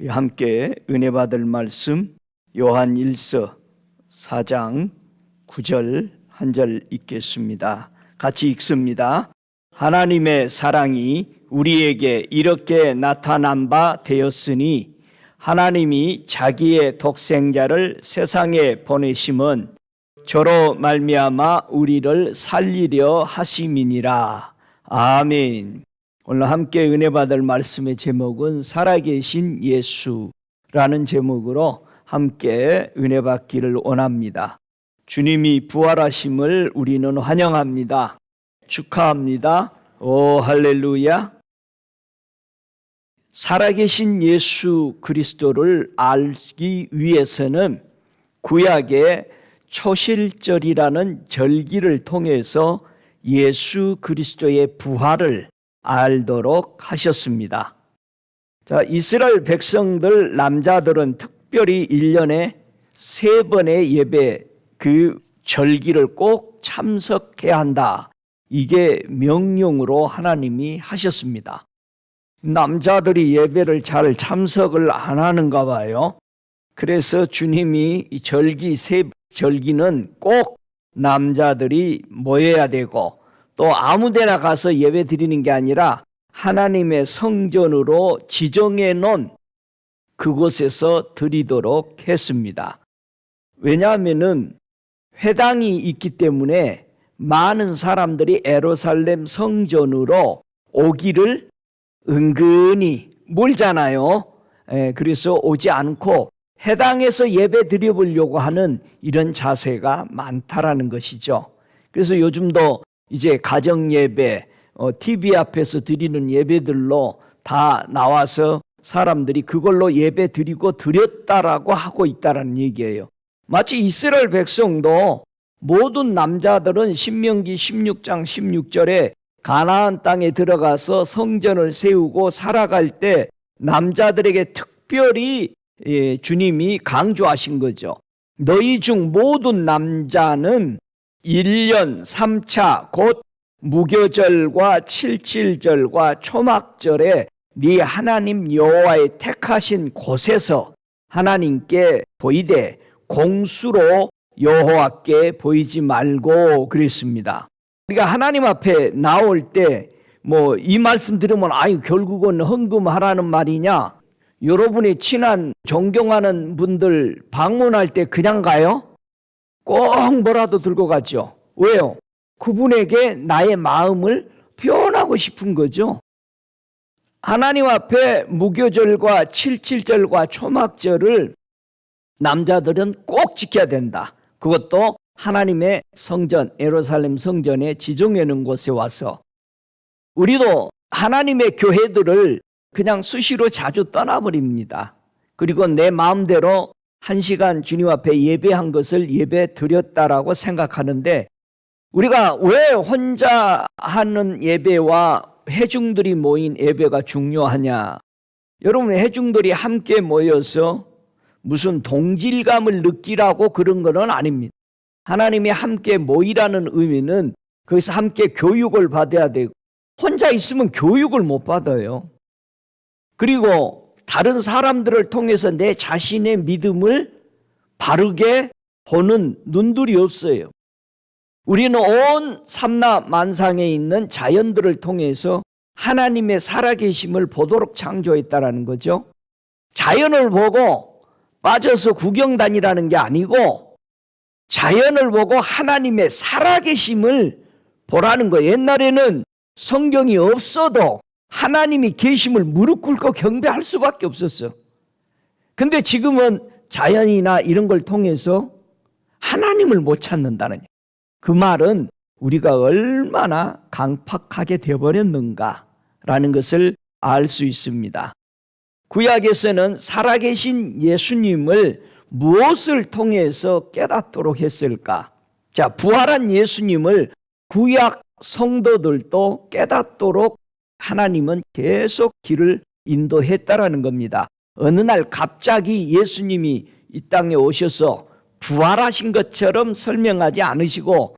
우리 함께 은혜 받을 말씀 요한 1서 4장 9절 한 절 읽겠습니다. 같이 읽습니다. 하나님의 사랑이 우리에게 이렇게 나타난 바 되었으니 하나님이 자기의 독생자를 세상에 보내심은 저로 말미암아 우리를 살리려 하심이니라. 아멘. 오늘 함께 은혜 받을 말씀의 제목은 살아계신 예수라는 제목으로 함께 은혜 받기를 원합니다. 주님이 부활하심을 우리는 환영합니다. 축하합니다. 오 할렐루야. 살아계신 예수 그리스도를 알기 위해서는 구약의 초실절이라는 절기를 통해서 예수 그리스도의 부활을 알도록 하셨습니다. 자, 이스라엘 백성들 남자들은 특별히 1년에 3번의 예배, 그 절기를 꼭 참석해야 한다. 이게 명령으로 하나님이 하셨습니다. 남자들이 예배를 잘 참석을 안 하는가 봐요. 그래서 주님이 이 절기는 꼭 남자들이 모여야 되고 또 아무데나 가서 예배 드리는 게 아니라 하나님의 성전으로 지정해 놓은 그곳에서 드리도록 했습니다. 왜냐하면은 회당이 있기 때문에 많은 사람들이 예루살렘 성전으로 오기를 은근히 멀잖아요. 그래서 오지 않고 회당에서 예배 드려보려고 하는 이런 자세가 많다라는 것이죠. 그래서 요즘도 이제 가정 예배, TV 앞에서 드리는 예배들로 다 나와서 사람들이 그걸로 예배 드리고 드렸다라고 하고 있다라는 얘기예요. 마치 이스라엘 백성도 모든 남자들은 신명기 16장 16절에 가나안 땅에 들어가서 성전을 세우고 살아갈 때 남자들에게 특별히 주님이 강조하신 거죠. 너희 중 모든 남자는 1년 3차 곧 무교절과 칠칠절과 초막절에 네 하나님 여호와의 택하신 곳에서 하나님께 보이되 공수로 여호와께 보이지 말고 그랬습니다. 우리가 하나님 앞에 나올 때 뭐 이 말씀 들으면 아유 결국은 헌금하라는 말이냐? 여러분이 친한 존경하는 분들 방문할 때 그냥 가요? 꼭 뭐라도 들고 가죠. 왜요? 그분에게 나의 마음을 표현하고 싶은 거죠. 하나님 앞에 무교절과 칠칠절과 초막절을 남자들은 꼭 지켜야 된다. 그것도 하나님의 성전, 예루살렘 성전에 지정해 놓은 곳에 와서 우리도 하나님의 교회들을 그냥 수시로 자주 떠나버립니다. 그리고 내 마음대로 1시간 주님 앞에 예배한 것을 예배 드렸다라고 생각하는데 우리가 왜 혼자 하는 예배와 회중들이 모인 예배가 중요하냐? 여러분 회중들이 함께 모여서 무슨 동질감을 느끼라고 그런 건 아닙니다. 하나님이 함께 모이라는 의미는 거기서 함께 교육을 받아야 되고 혼자 있으면 교육을 못 받아요. 그리고 다른 사람들을 통해서 내 자신의 믿음을 바르게 보는 눈들이 없어요. 우리는 온 삼라 만상에 있는 자연들을 통해서 하나님의 살아계심을 보도록 창조했다라는 거죠. 자연을 보고 빠져서 구경 다니라는 게 아니고 자연을 보고 하나님의 살아계심을 보라는 거예요. 옛날에는 성경이 없어도 하나님이 계심을 무릎 꿇고 경배할 수밖에 없었어. 근데 지금은 자연이나 이런 걸 통해서 하나님을 못 찾는다는 그 말은 우리가 얼마나 강팍하게 되어버렸는가라는 것을 알 수 있습니다. 구약에서는 살아계신 예수님을 무엇을 통해서 깨닫도록 했을까? 자, 부활한 예수님을 구약 성도들도 깨닫도록 하나님은 계속 길을 인도했다라는 겁니다. 어느 날 갑자기 예수님이 이 땅에 오셔서 부활하신 것처럼 설명하지 않으시고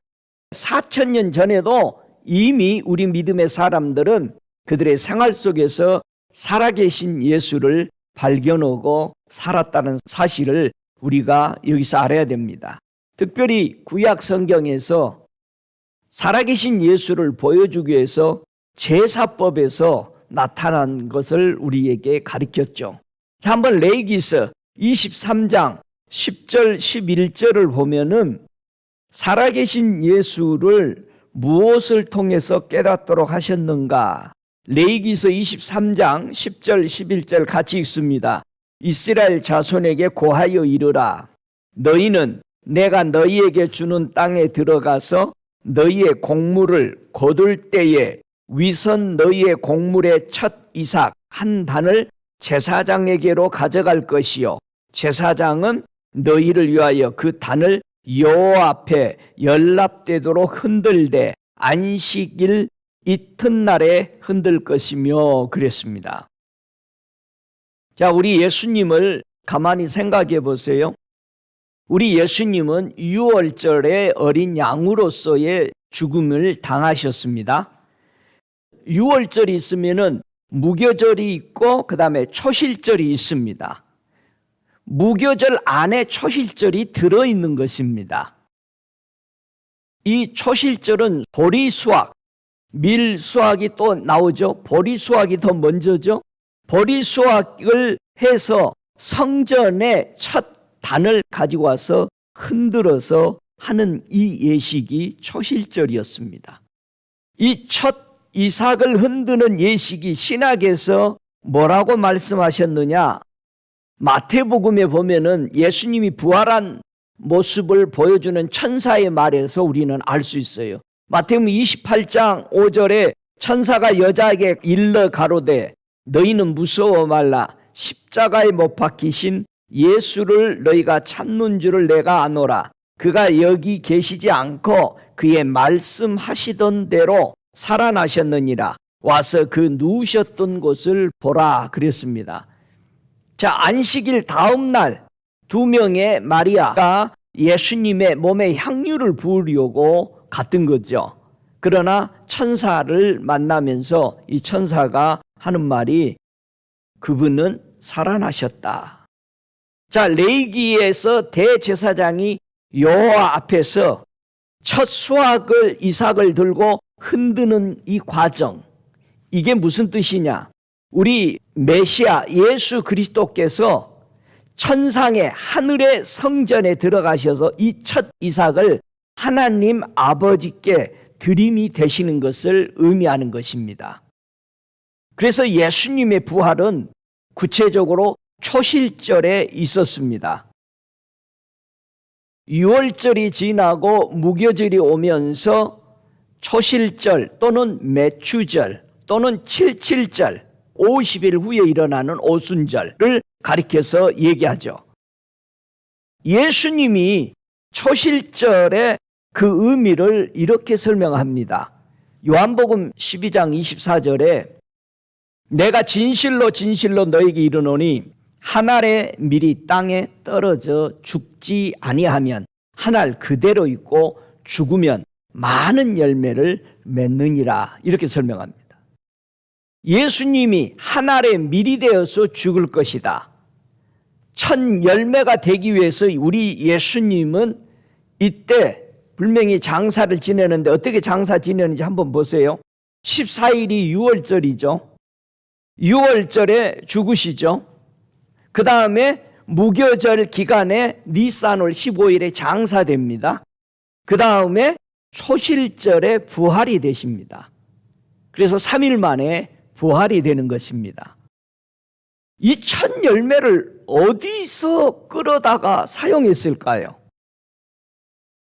4,000년 전에도 이미 우리 믿음의 사람들은 그들의 생활 속에서 살아계신 예수를 발견하고 살았다는 사실을 우리가 여기서 알아야 됩니다. 특별히 구약 성경에서 살아계신 예수를 보여주기 위해서 제사법에서 나타난 것을 우리에게 가르쳤죠. 자, 한번 레위기서 23장 10절 11절을 보면은 살아계신 예수를 무엇을 통해서 깨닫도록 하셨는가? 레위기서 23장 10절 11절 같이 읽습니다. 이스라엘 자손에게 고하여 이르라. 너희는 내가 너희에게 주는 땅에 들어가서 너희의 곡물을 거둘 때에 위선 너희의 곡물의 첫 이삭 한 단을 제사장에게로 가져갈 것이요 제사장은 너희를 위하여 그 단을 여호와 앞에 연납되도록 흔들되 안식일 이튿날에 흔들 것이며 그랬습니다. 자, 우리 예수님을 가만히 생각해 보세요. 우리 예수님은 유월절에 어린 양으로서의 죽음을 당하셨습니다. 유월절이 있으면은 무교절이 있고 그다음에 초실절이 있습니다. 무교절 안에 초실절이 들어있는 것입니다. 이 초실절은 보리수확, 밀수확이 또 나오죠. 보리수확이 더 먼저죠. 보리수확을 해서 성전에 첫 단을 가지고 와서 흔들어서 하는 이 예식이 초실절이었습니다. 이 첫 이삭을 흔드는 예식이 신약에서 뭐라고 말씀하셨느냐? 마태복음에 보면은 예수님이 부활한 모습을 보여주는 천사의 말에서 우리는 알 수 있어요. 마태복음 28장 5절에 천사가 여자에게 일러 가로되 너희는 무서워 말라. 십자가에 못 박히신 예수를 너희가 찾는 줄을 내가 아노라. 그가 여기 계시지 않고 그의 말씀하시던 대로 살아나셨느니라. 와서 그 누우셨던 곳을 보라 그랬습니다. 자, 안식일 다음 날 두 명의 마리아가 예수님의 몸에 향유를 부으려고 갔던 거죠. 그러나 천사를 만나면서 이 천사가 하는 말이 그분은 살아나셨다. 자, 레위기에서 대제사장이 여호와 앞에서 첫 수확을 이삭을 들고 흔드는 이 과정, 이게 무슨 뜻이냐? 우리 메시아 예수 그리스도께서 천상의 하늘의 성전에 들어가셔서 이 첫 이삭을 하나님 아버지께 드림이 되시는 것을 의미하는 것입니다. 그래서 예수님의 부활은 구체적으로 초실절에 있었습니다. 유월절이 지나고 무교절이 오면서 초실절 또는 매추절 또는 칠칠절 50일 후에 일어나는 오순절을 가리켜서 얘기하죠. 예수님이 초실절의 그 의미를 이렇게 설명합니다. 요한복음 12장 24절에 내가 진실로 진실로 너에게 이르노니 한 알의 밀이 땅에 떨어져 죽지 아니하면 한 알 그대로 있고 죽으면 많은 열매를 맺느니라. 이렇게 설명합니다. 예수님이 한 알의 밀이 되어서 죽을 것이다. 첫 열매가 되기 위해서 우리 예수님은 이때 분명히 장사를 지내는데 어떻게 장사 지내는지 한번 보세요. 14일이 유월절이죠. 유월절에 죽으시죠. 그 다음에 무교절 기간에 니산월 15일에 장사됩니다. 그 다음에 초실절에 부활이 되십니다. 그래서 3일 만에 부활이 되는 것입니다. 이 첫 열매를 어디서 끌어다가 사용했을까요?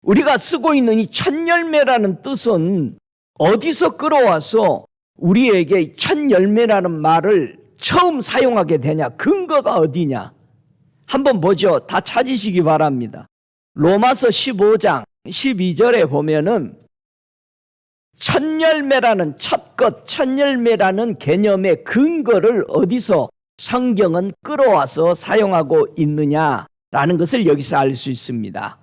우리가 쓰고 있는 이 첫 열매라는 뜻은 어디서 끌어와서 우리에게 첫 열매라는 말을 처음 사용하게 되냐? 근거가 어디냐? 한번 보죠. 다 찾으시기 바랍니다. 로마서 15장 12절에 보면은 첫 열매라는 첫 것, 첫 열매라는 개념의 근거를 어디서 성경은 끌어와서 사용하고 있느냐라는 것을 여기서 알 수 있습니다.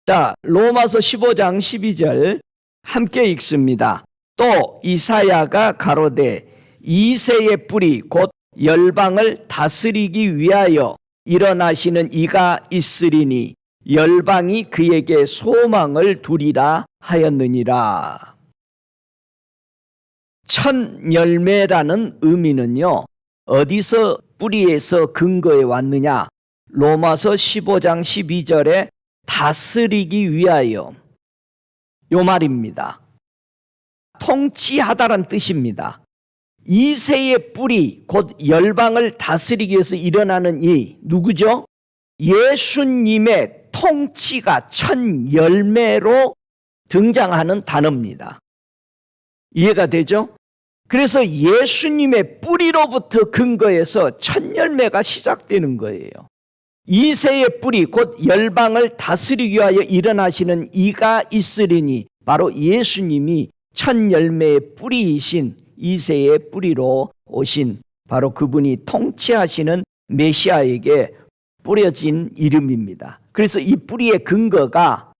자, 로마서 15장 12절 함께 읽습니다. 또 이사야가 가로되 이새의 뿌리 곧 열방을 다스리기 위하여 일어나시는 이가 있으리니 열방이 그에게 소망을 두리라 하였느니라. 첫 열매라는 의미는요, 어디서 뿌리에서 근거해 왔느냐? 로마서 15장 12절에 다스리기 위하여, 요 말입니다. 통치하다란 뜻입니다. 이새의 뿌리, 곧 열방을 다스리기 위해서 일어나는 이 누구죠? 예수님의 통치가 첫 열매로 등장하는 단어입니다. 이해가 되죠? 그래서 예수님의 뿌리로부터 근거해서 첫 열매가 시작되는 거예요. 이새의 뿌리, 곧 열방을 다스리기 위하여 일어나시는 이가 있으리니, 바로 예수님이 첫 열매의 뿌리이신 이새의 뿌리로 오신 바로 그분이 통치하시는 메시아에게 뿌려진 이름입니다. 그래서 이 뿌리의 근거가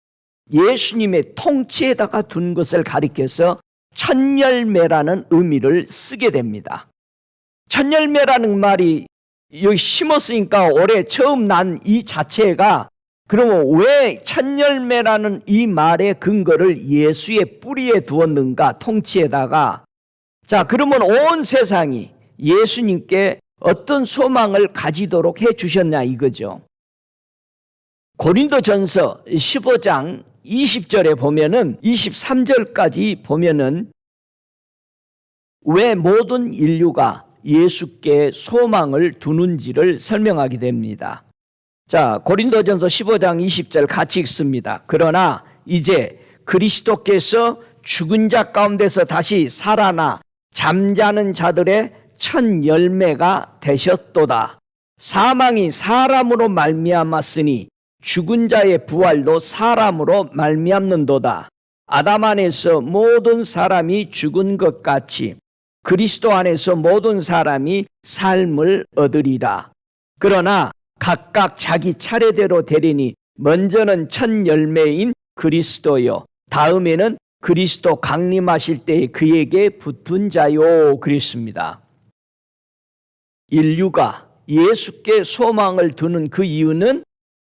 예수님의 통치에다가 둔 것을 가리켜서 첫 열매라는 의미를 쓰게 됩니다. 첫 열매라는 말이 여기 심었으니까 올해 처음 난 이 자체가, 그러면 왜 첫 열매라는 이 말의 근거를 예수의 뿌리에 두었는가, 통치에다가. 자, 그러면 온 세상이 예수님께 어떤 소망을 가지도록 해 주셨냐 이거죠. 고린도전서 15장 20절에 보면은 23절까지 보면은 왜 모든 인류가 예수께 소망을 두는지를 설명하게 됩니다. 자, 고린도전서 15장 20절 같이 읽습니다. 그러나 이제 그리스도께서 죽은 자 가운데서 다시 살아나 잠자는 자들의 첫 열매가 되셨도다. 사망이 사람으로 말미암았으니 죽은 자의 부활도 사람으로 말미암는도다. 아담 안에서 모든 사람이 죽은 것 같이 그리스도 안에서 모든 사람이 삶을 얻으리라. 그러나 각각 자기 차례대로 되리니 먼저는 첫 열매인 그리스도요, 다음에는 그리스도 강림하실 때에 그에게 붙은 자요, 그랬습니다. 인류가 예수께 소망을 두는 그 이유는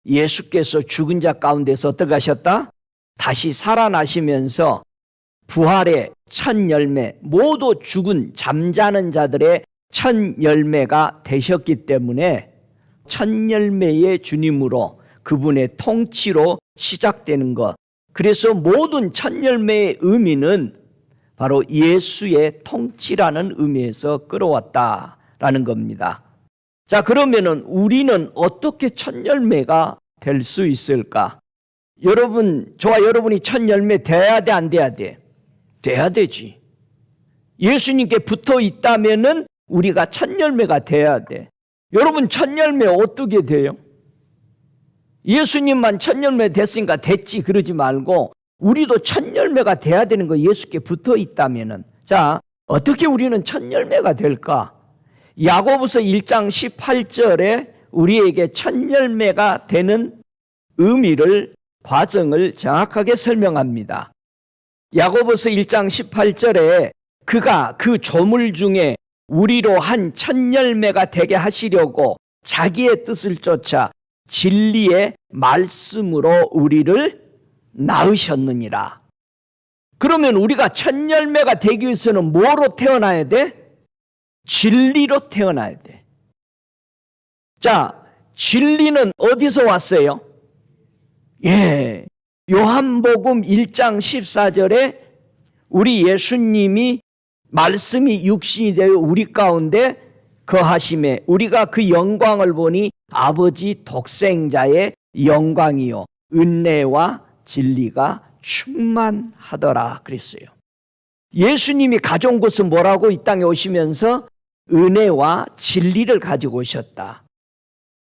예수께서 죽은 자 가운데서 어떻게 하셨다? 다시 살아나시면서 부활의 첫 열매, 모두 죽은 잠자는 자들의 첫 열매가 되셨기 때문에 첫 열매의 주님으로 그분의 통치로 시작되는 것. 그래서 모든 첫 열매의 의미는 바로 예수의 통치라는 의미에서 끌어왔다라는 겁니다. 자, 그러면은 우리는 어떻게 첫 열매가 될 수 있을까? 여러분, 저와 여러분이 첫 열매 돼야 돼, 안 돼야 돼? 돼야 되지. 예수님께 붙어 있다면은 우리가 첫 열매가 돼야 돼. 여러분, 첫 열매 어떻게 돼요? 예수님만 첫 열매 됐으니까 됐지 그러지 말고 우리도 첫 열매가 돼야 되는 거, 예수께 붙어 있다면은. 자, 어떻게 우리는 첫 열매가 될까? 야고보서 1장 18절에 우리에게 첫 열매가 되는 의미를, 과정을 정확하게 설명합니다. 야고보서 1장 18절에 그가 그 조물 중에 우리로 한 첫 열매가 되게 하시려고 자기의 뜻을 쫓아 진리의 말씀으로 우리를 낳으셨느니라. 그러면 우리가 첫 열매가 되기 위해서는 뭐로 태어나야 돼? 진리로 태어나야 돼. 자, 진리는 어디서 왔어요? 예, 요한복음 1장 14절에 우리 예수님이 말씀이 육신이 되어 우리 가운데 거하심에 우리가 그 영광을 보니 아버지 독생자의 영광이요 은혜와 진리가 충만하더라 그랬어요. 예수님이 가져온 것은 뭐라고? 이 땅에 오시면서 은혜와 진리를 가지고 오셨다.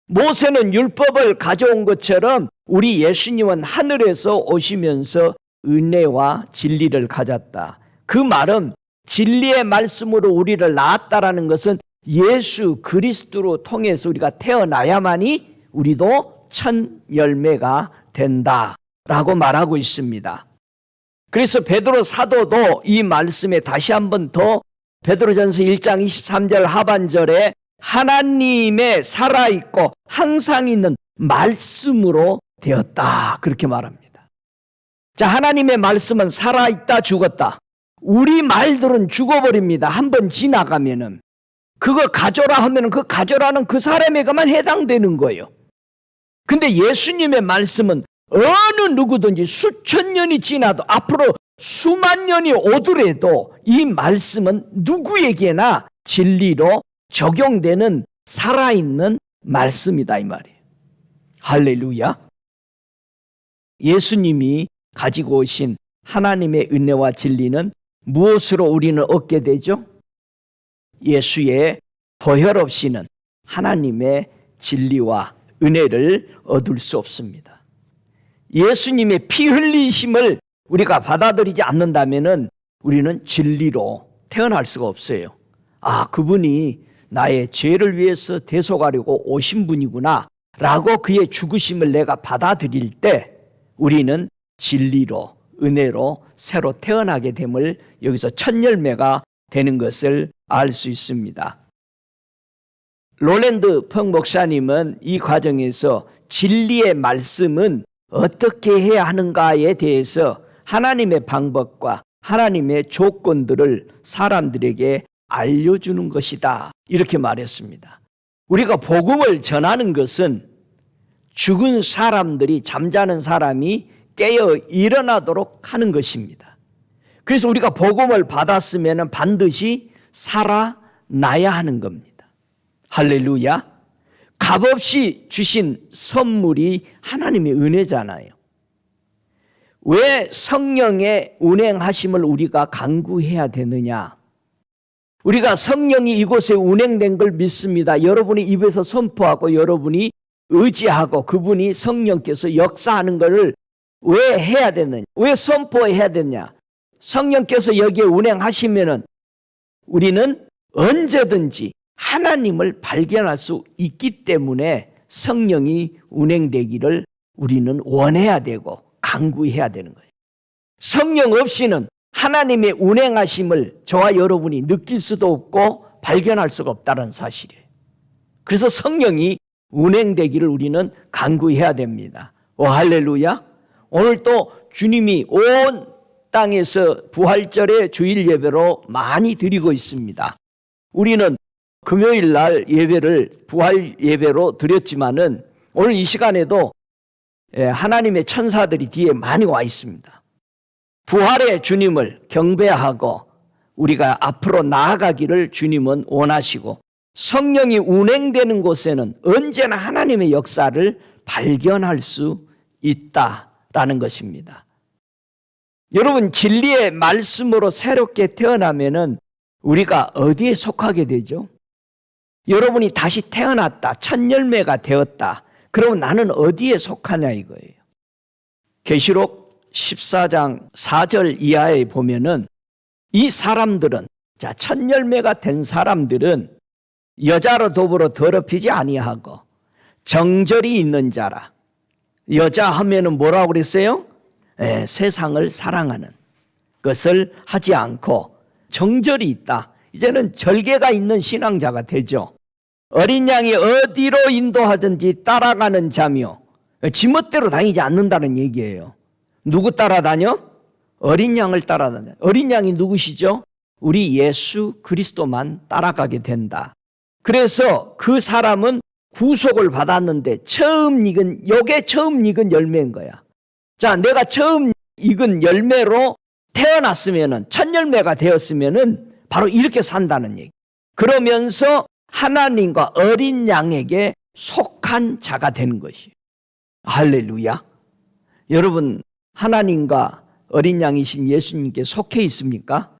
모세는 율법을 가져온 것처럼 우리 예수님은 하늘에서 오시면서 은혜와 진리를 가졌다. 그 말은 진리의 말씀으로 우리를 낳았다라는 것은 예수 그리스도로 통해서 우리가 태어나야만이 우리도 첫 열매가 된다라고 말하고 있습니다. 그래서 베드로 사도도 이 말씀에 다시 한번 더 베드로전서 1장 23절 하반절에 하나님의 살아있고 항상 있는 말씀으로 되었다. 그렇게 말합니다. 자, 하나님의 말씀은 살아있다, 죽었다. 우리 말들은 죽어버립니다. 한번 지나가면은. 그거 가져라 하면은 그 가져라는 그 사람에게만 해당되는 거예요. 근데 예수님의 말씀은 어느 누구든지 수천 년이 지나도 앞으로 수만 년이 오더라도 이 말씀은 누구에게나 진리로 적용되는 살아있는 말씀이다 이 말이에요. 할렐루야. 예수님이 가지고 오신 하나님의 은혜와 진리는 무엇으로 우리는 얻게 되죠? 예수의 보혈 없이는 하나님의 진리와 은혜를 얻을 수 없습니다. 예수님의 피 흘리심을 우리가 받아들이지 않는다면 우리는 진리로 태어날 수가 없어요. 아, 그분이 나의 죄를 위해서 대속하려고 오신 분이구나 라고 그의 죽으심을 내가 받아들일 때 우리는 진리로, 은혜로 새로 태어나게 됨을 여기서 첫 열매가 되는 것을 알 수 있습니다. 롤랜드 펑 목사님은 이 과정에서 진리의 말씀은 어떻게 해야 하는가에 대해서 하나님의 방법과 하나님의 조건들을 사람들에게 알려주는 것이다. 이렇게 말했습니다. 우리가 복음을 전하는 것은 죽은 사람들이, 잠자는 사람이 깨어 일어나도록 하는 것입니다. 그래서 우리가 복음을 받았으면 반드시 살아나야 하는 겁니다. 할렐루야. 값없이 주신 선물이 하나님의 은혜잖아요. 왜 성령의 운행하심을 우리가 간구해야 되느냐? 우리가 성령이 이곳에 운행된 걸 믿습니다. 여러분이 입에서 선포하고 여러분이 의지하고 그분이 성령께서 역사하는 것을 왜 해야 되느냐? 왜 선포해야 되느냐? 성령께서 여기에 운행하시면은 우리는 언제든지 하나님을 발견할 수 있기 때문에 성령이 운행되기를 우리는 원해야 되고 간구해야 되는 거예요. 성령 없이는 하나님의 운행하심을 저와 여러분이 느낄 수도 없고 발견할 수가 없다는 사실이에요. 그래서 성령이 운행되기를 우리는 간구해야 됩니다. 오, 할렐루야. 오늘 또 주님이 온 땅에서 부활절의 주일 예배로 많이 드리고 있습니다. 우리는 금요일 날 예배를 부활 예배로 드렸지만은 오늘 이 시간에도 하나님의 천사들이 뒤에 많이 와 있습니다. 부활의 주님을 경배하고 우리가 앞으로 나아가기를 주님은 원하시고 성령이 운행되는 곳에는 언제나 하나님의 역사를 발견할 수 있다라는 것입니다. 여러분, 진리의 말씀으로 새롭게 태어나면은 우리가 어디에 속하게 되죠? 여러분이 다시 태어났다, 첫 열매가 되었다. 그러면 나는 어디에 속하냐 이거예요. 계시록 14장 4절 이하에 보면은 이 사람들은, 자, 첫 열매가 된 사람들은 여자로 더불어 더럽히지 아니하고 정절이 있는 자라. 여자 하면은 뭐라고 그랬어요? 세상을 사랑하는 것을 하지 않고 정절이 있다. 이제는 절개가 있는 신앙자가 되죠. 어린 양이 어디로 인도하든지 따라가는 자며 지멋대로 다니지 않는다는 얘기예요. 누구 따라다녀? 어린 양을 따라다녀. 어린 양이 누구시죠? 우리 예수 그리스도만 따라가게 된다. 그래서 그 사람은 구속을 받았는데 처음 익은, 요게 처음 익은 열매인 거야. 자, 내가 처음 익은 열매로 태어났으면은, 첫 열매가 되었으면은 바로 이렇게 산다는 얘기. 그러면서 하나님과 어린 양에게 속한 자가 되는 것이에요. 할렐루야. 여러분, 하나님과 어린 양이신 예수님께 속해 있습니까?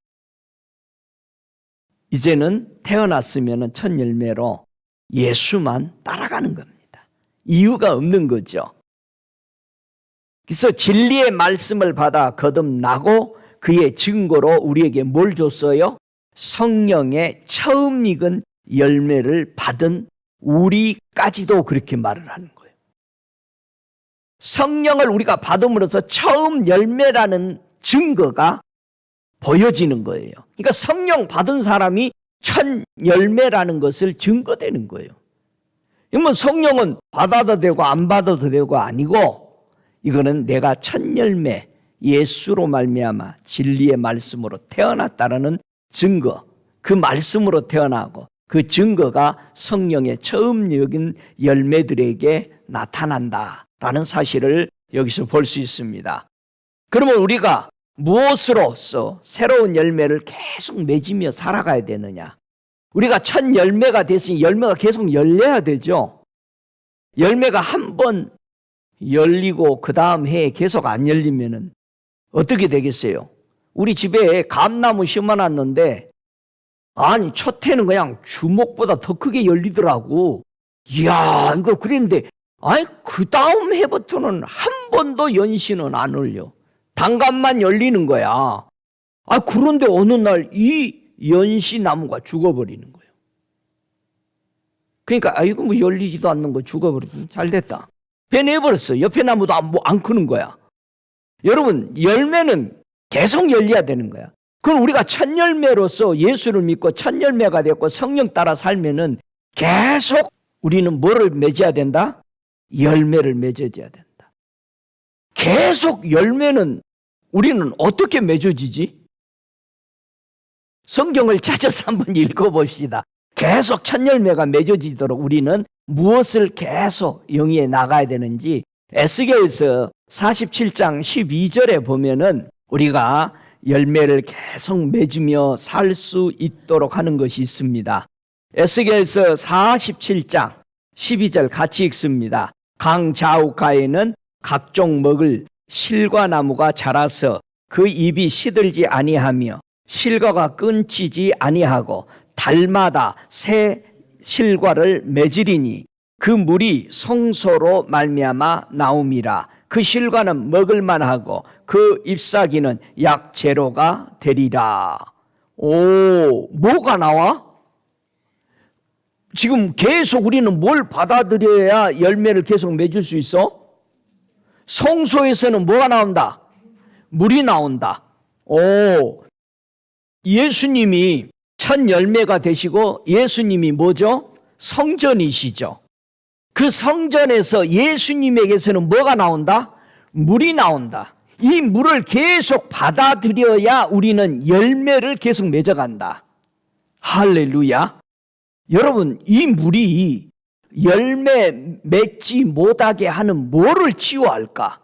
이제는 태어났으면 첫 열매로 예수만 따라가는 겁니다. 이유가 없는 거죠. 그래서 진리의 말씀을 받아 거듭나고 그의 증거로 우리에게 뭘 줬어요? 성령의 처음 익은 열매를 받은 우리까지도 그렇게 말을 하는 거예요. 성령을 우리가 받음으로써 처음 열매라는 증거가 보여지는 거예요. 그러니까 성령 받은 사람이 첫 열매라는 것을 증거되는 거예요. 이건 성령은 받아도 되고 안 받아도 되고 아니고, 이거는 내가 첫 열매 예수로 말미암아 진리의 말씀으로 태어났다라는 증거, 그 말씀으로 태어나고 그 증거가 성령의 처음 여긴 열매들에게 나타난다라는 사실을 여기서 볼 수 있습니다. 그러면 우리가 무엇으로써 새로운 열매를 계속 맺으며 살아가야 되느냐? 우리가 첫 열매가 됐으니 열매가 계속 열려야 되죠. 열매가 한 번 열리고 그 다음 해에 계속 안 열리면은 어떻게 되겠어요? 우리 집에 감나무 심어놨는데 아니 첫 해는 그냥 주먹보다 더 크게 열리더라고. 이야, 이거 그랬는데 아니 그 다음 해부터는 한 번도 연시는 안 열려. 단감만 열리는 거야. 아, 그런데 어느 날 이 연시 나무가 죽어버리는 거예요. 그러니까 이거 뭐 열리지도 않는 거 죽어버리더니 잘 됐다. 배 내버렸어. 옆에 나무도 안 크는 거야. 여러분, 열매는 계속 열려야 되는 거야. 그럼 우리가 첫 열매로서 예수를 믿고 첫 열매가 됐고 성령 따라 살면은 계속 우리는 뭐를 맺어야 된다? 열매를 맺어줘야 된다. 계속 열매는 우리는 어떻게 맺어지지? 성경을 찾아서 한번 읽어봅시다. 계속 첫 열매가 맺어지도록 우리는 무엇을 계속 영위해 나가야 되는지 에스겔서 47장 12절에 보면은 우리가 열매를 계속 맺으며 살 수 있도록 하는 것이 있습니다. 에스겔서 47장 12절 같이 읽습니다. 강 좌우가에는 각종 먹을 실과나무가 자라서 그 잎이 시들지 아니하며 실과가 끊지지 아니하고 달마다 새 실과를 맺으리니 그 물이 성소로 말미암아 나옴이라. 그 실과는 먹을만하고 그 잎사귀는 약재료가 되리라. 오, 뭐가 나와? 지금 계속 우리는 뭘 받아들여야 열매를 계속 맺을 수 있어? 성소에서는 뭐가 나온다? 물이 나온다. 오, 예수님이 첫 열매가 되시고 예수님이 뭐죠? 성전이시죠. 그 성전에서 예수님에게서는 뭐가 나온다? 물이 나온다. 이 물을 계속 받아들여야 우리는 열매를 계속 맺어간다. 할렐루야. 여러분, 이 물이 열매 맺지 못하게 하는 뭐를 치유할까?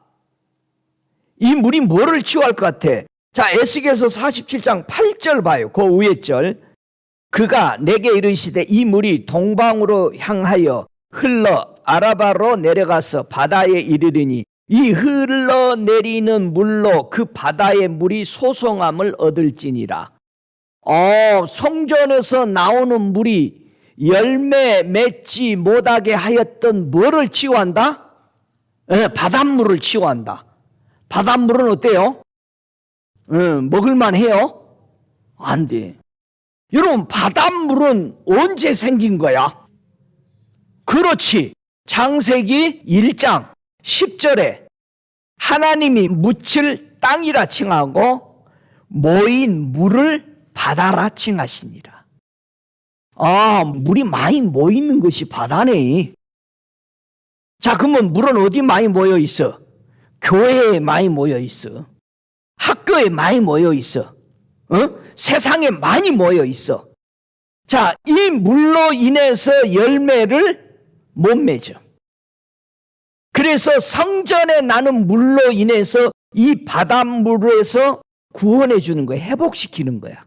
이 물이 뭐를 치유할 것 같아? 자, 에스겔서 47장 8절 봐요. 그 위에 절. 그가 내게 이르시되 이 물이 동방으로 향하여 흘러 아라바로 내려가서 바다에 이르리니 이 흘러내리는 물로 그 바다의 물이 소송함을 얻을지니라. 성전에서 나오는 물이 열매 맺지 못하게 하였던 뭐를 치유한다? 바닷물을 치유한다. 바닷물은 어때요? 먹을만 해요? 안 돼. 여러분, 바닷물은 언제 생긴 거야? 그렇지. 창세기 1장 10절에 하나님이 묻힐 땅이라 칭하고 모인 물을 바다라 칭하시니라. 물이 많이 모이는 것이 바다네. 자, 그러면 물은 어디 많이 모여 있어? 교회에 많이 모여 있어. 학교에 많이 모여 있어. 세상에 많이 모여 있어. 자, 이 물로 인해서 열매를 못 맺어. 그래서 성전에 나는 물로 인해서 이 바닷물에서 구원해 주는 거야. 회복시키는 거야.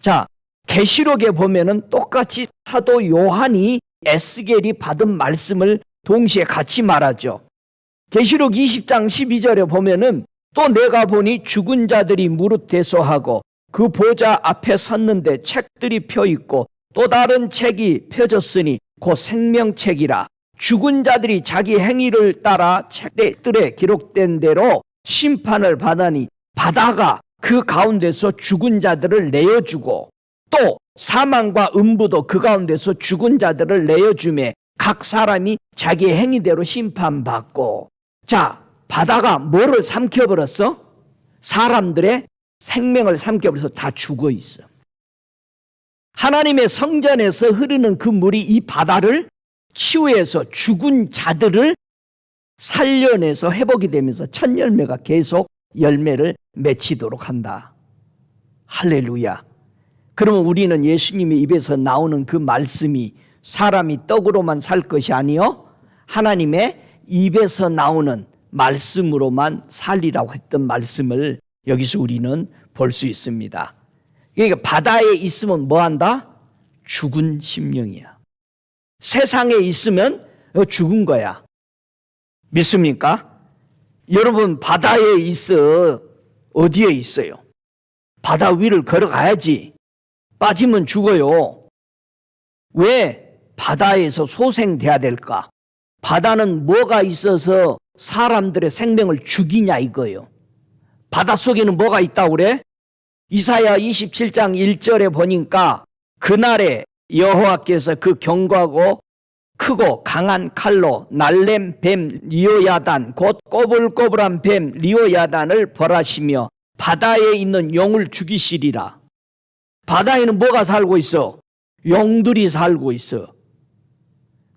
자, 계시록에 보면은 똑같이 사도 요한이 에스겔이 받은 말씀을 동시에 같이 말하죠. 계시록 20장 12절에 보면은 또 내가 보니 죽은 자들이 무릇 대소하고 그 보좌 앞에 섰는데 책들이 펴 있고 또 다른 책이 펴졌으니 곧 생명책이라. 죽은 자들이 자기 행위를 따라 책들에 기록된 대로 심판을 받으니 바다가 그 가운데서 죽은 자들을 내어주고 또 사망과 음부도 그 가운데서 죽은 자들을 내어주매 각 사람이 자기 행위대로 심판받고. 자, 바다가 뭐를 삼켜버렸어? 사람들의 생명을 삼켜버려서 다 죽어 있어. 하나님의 성전에서 흐르는 그 물이 이 바다를 치유해서 죽은 자들을 살려내서 회복이 되면서 첫 열매가 계속 열매를 맺히도록 한다. 할렐루야. 그러면 우리는 예수님의 입에서 나오는 그 말씀이 사람이 떡으로만 살 것이 아니요 하나님의 입에서 나오는 말씀으로만 살리라고 했던 말씀을 여기서 우리는 볼 수 있습니다. 그러니까 바다에 있으면 뭐한다? 죽은 심령이야. 세상에 있으면 죽은 거야. 믿습니까? 여러분 바다에 있어. 어디에 있어요? 바다 위를 걸어가야지. 빠지면 죽어요. 왜 바다에서 소생돼야 될까? 바다는 뭐가 있어서 사람들의 생명을 죽이냐 이거예요. 바닷속에는 뭐가 있다고 그래? 이사야 27장 1절에 보니까 그날에 여호와께서 그 견고하고 크고 강한 칼로 날렘 뱀 리오야단 곧 꼬불꼬불한 뱀 리오야단을 벌하시며 바다에 있는 용을 죽이시리라. 바다에는 뭐가 살고 있어? 용들이 살고 있어.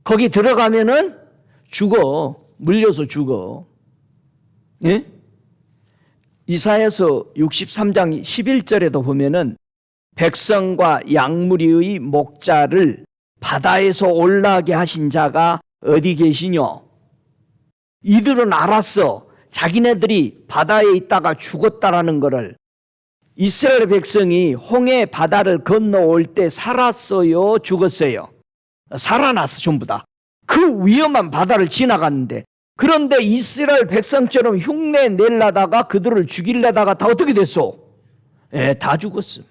거기 들어가면은 죽어. 물려서 죽어. 예? 이사야서 63장 11절에도 보면은 백성과 양무리의 목자를 바다에서 올라가게 하신 자가 어디 계시뇨? 이들은 알았어. 자기네들이 바다에 있다가 죽었다라는 것을. 이스라엘 백성이 홍해 바다를 건너올 때 살았어요? 죽었어요? 살아났어 전부 다. 그 위험한 바다를 지나갔는데 그런데 이스라엘 백성처럼 흉내 내려다가 그들을 죽이려다가 다 어떻게 됐어? 다 죽었어.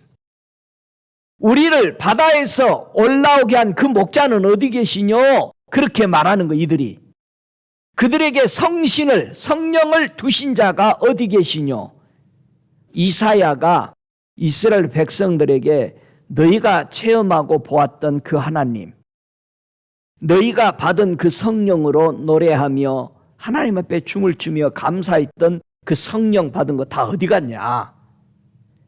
우리를 바다에서 올라오게 한 그 목자는 어디 계시뇨? 그렇게 말하는 거 이들이. 그들에게 성신을 성령을 두신 자가 어디 계시뇨? 이사야가 이스라엘 백성들에게 너희가 체험하고 보았던 그 하나님, 너희가 받은 그 성령으로 노래하며 하나님 앞에 춤을 추며 감사했던 그 성령 받은 거 다 어디 갔냐?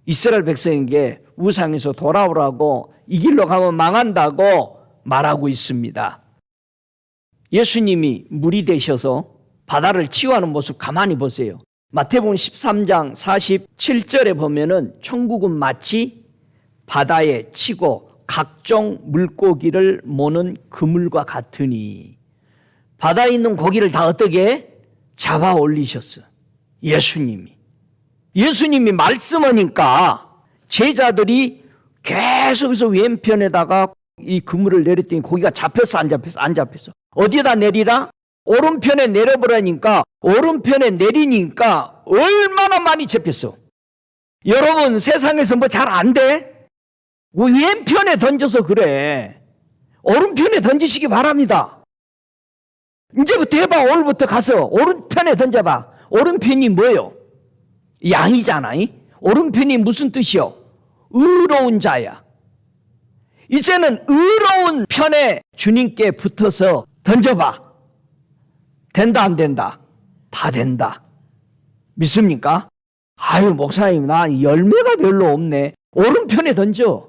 이스라엘 백성에게 우상에서 돌아오라고 이 길로 가면 망한다고 말하고 있습니다. 예수님이 물이 되셔서 바다를 치유하는 모습 가만히 보세요. 마태복음 13장 47절에 보면은 천국은 마치 바다에 치고 각종 물고기를 모는 그물과 같으니 바다에 있는 고기를 다 어떻게 잡아 올리셨어. 예수님이 말씀하니까 제자들이 계속해서 왼편에다가 이 그물을 내렸더니 고기가 잡혔어 안 잡혔어? 안 잡혔어. 어디에다 내리라? 오른편에 내려보라니까 오른편에 내리니까 얼마나 많이 잡혔어. 여러분 세상에서 뭐 잘 안 돼? 왼편에 던져서 그래. 오른편에 던지시기 바랍니다. 이제부터 해봐. 오늘부터 가서 오른편에 던져봐. 오른편이 뭐예요? 양이잖아. 오른편이 무슨 뜻이요? 의로운 자야. 이제는 의로운 편에 주님께 붙어서 던져봐. 된다 안 된다? 다 된다. 믿습니까? 아유 목사님 나 열매가 별로 없네. 오른편에 던져.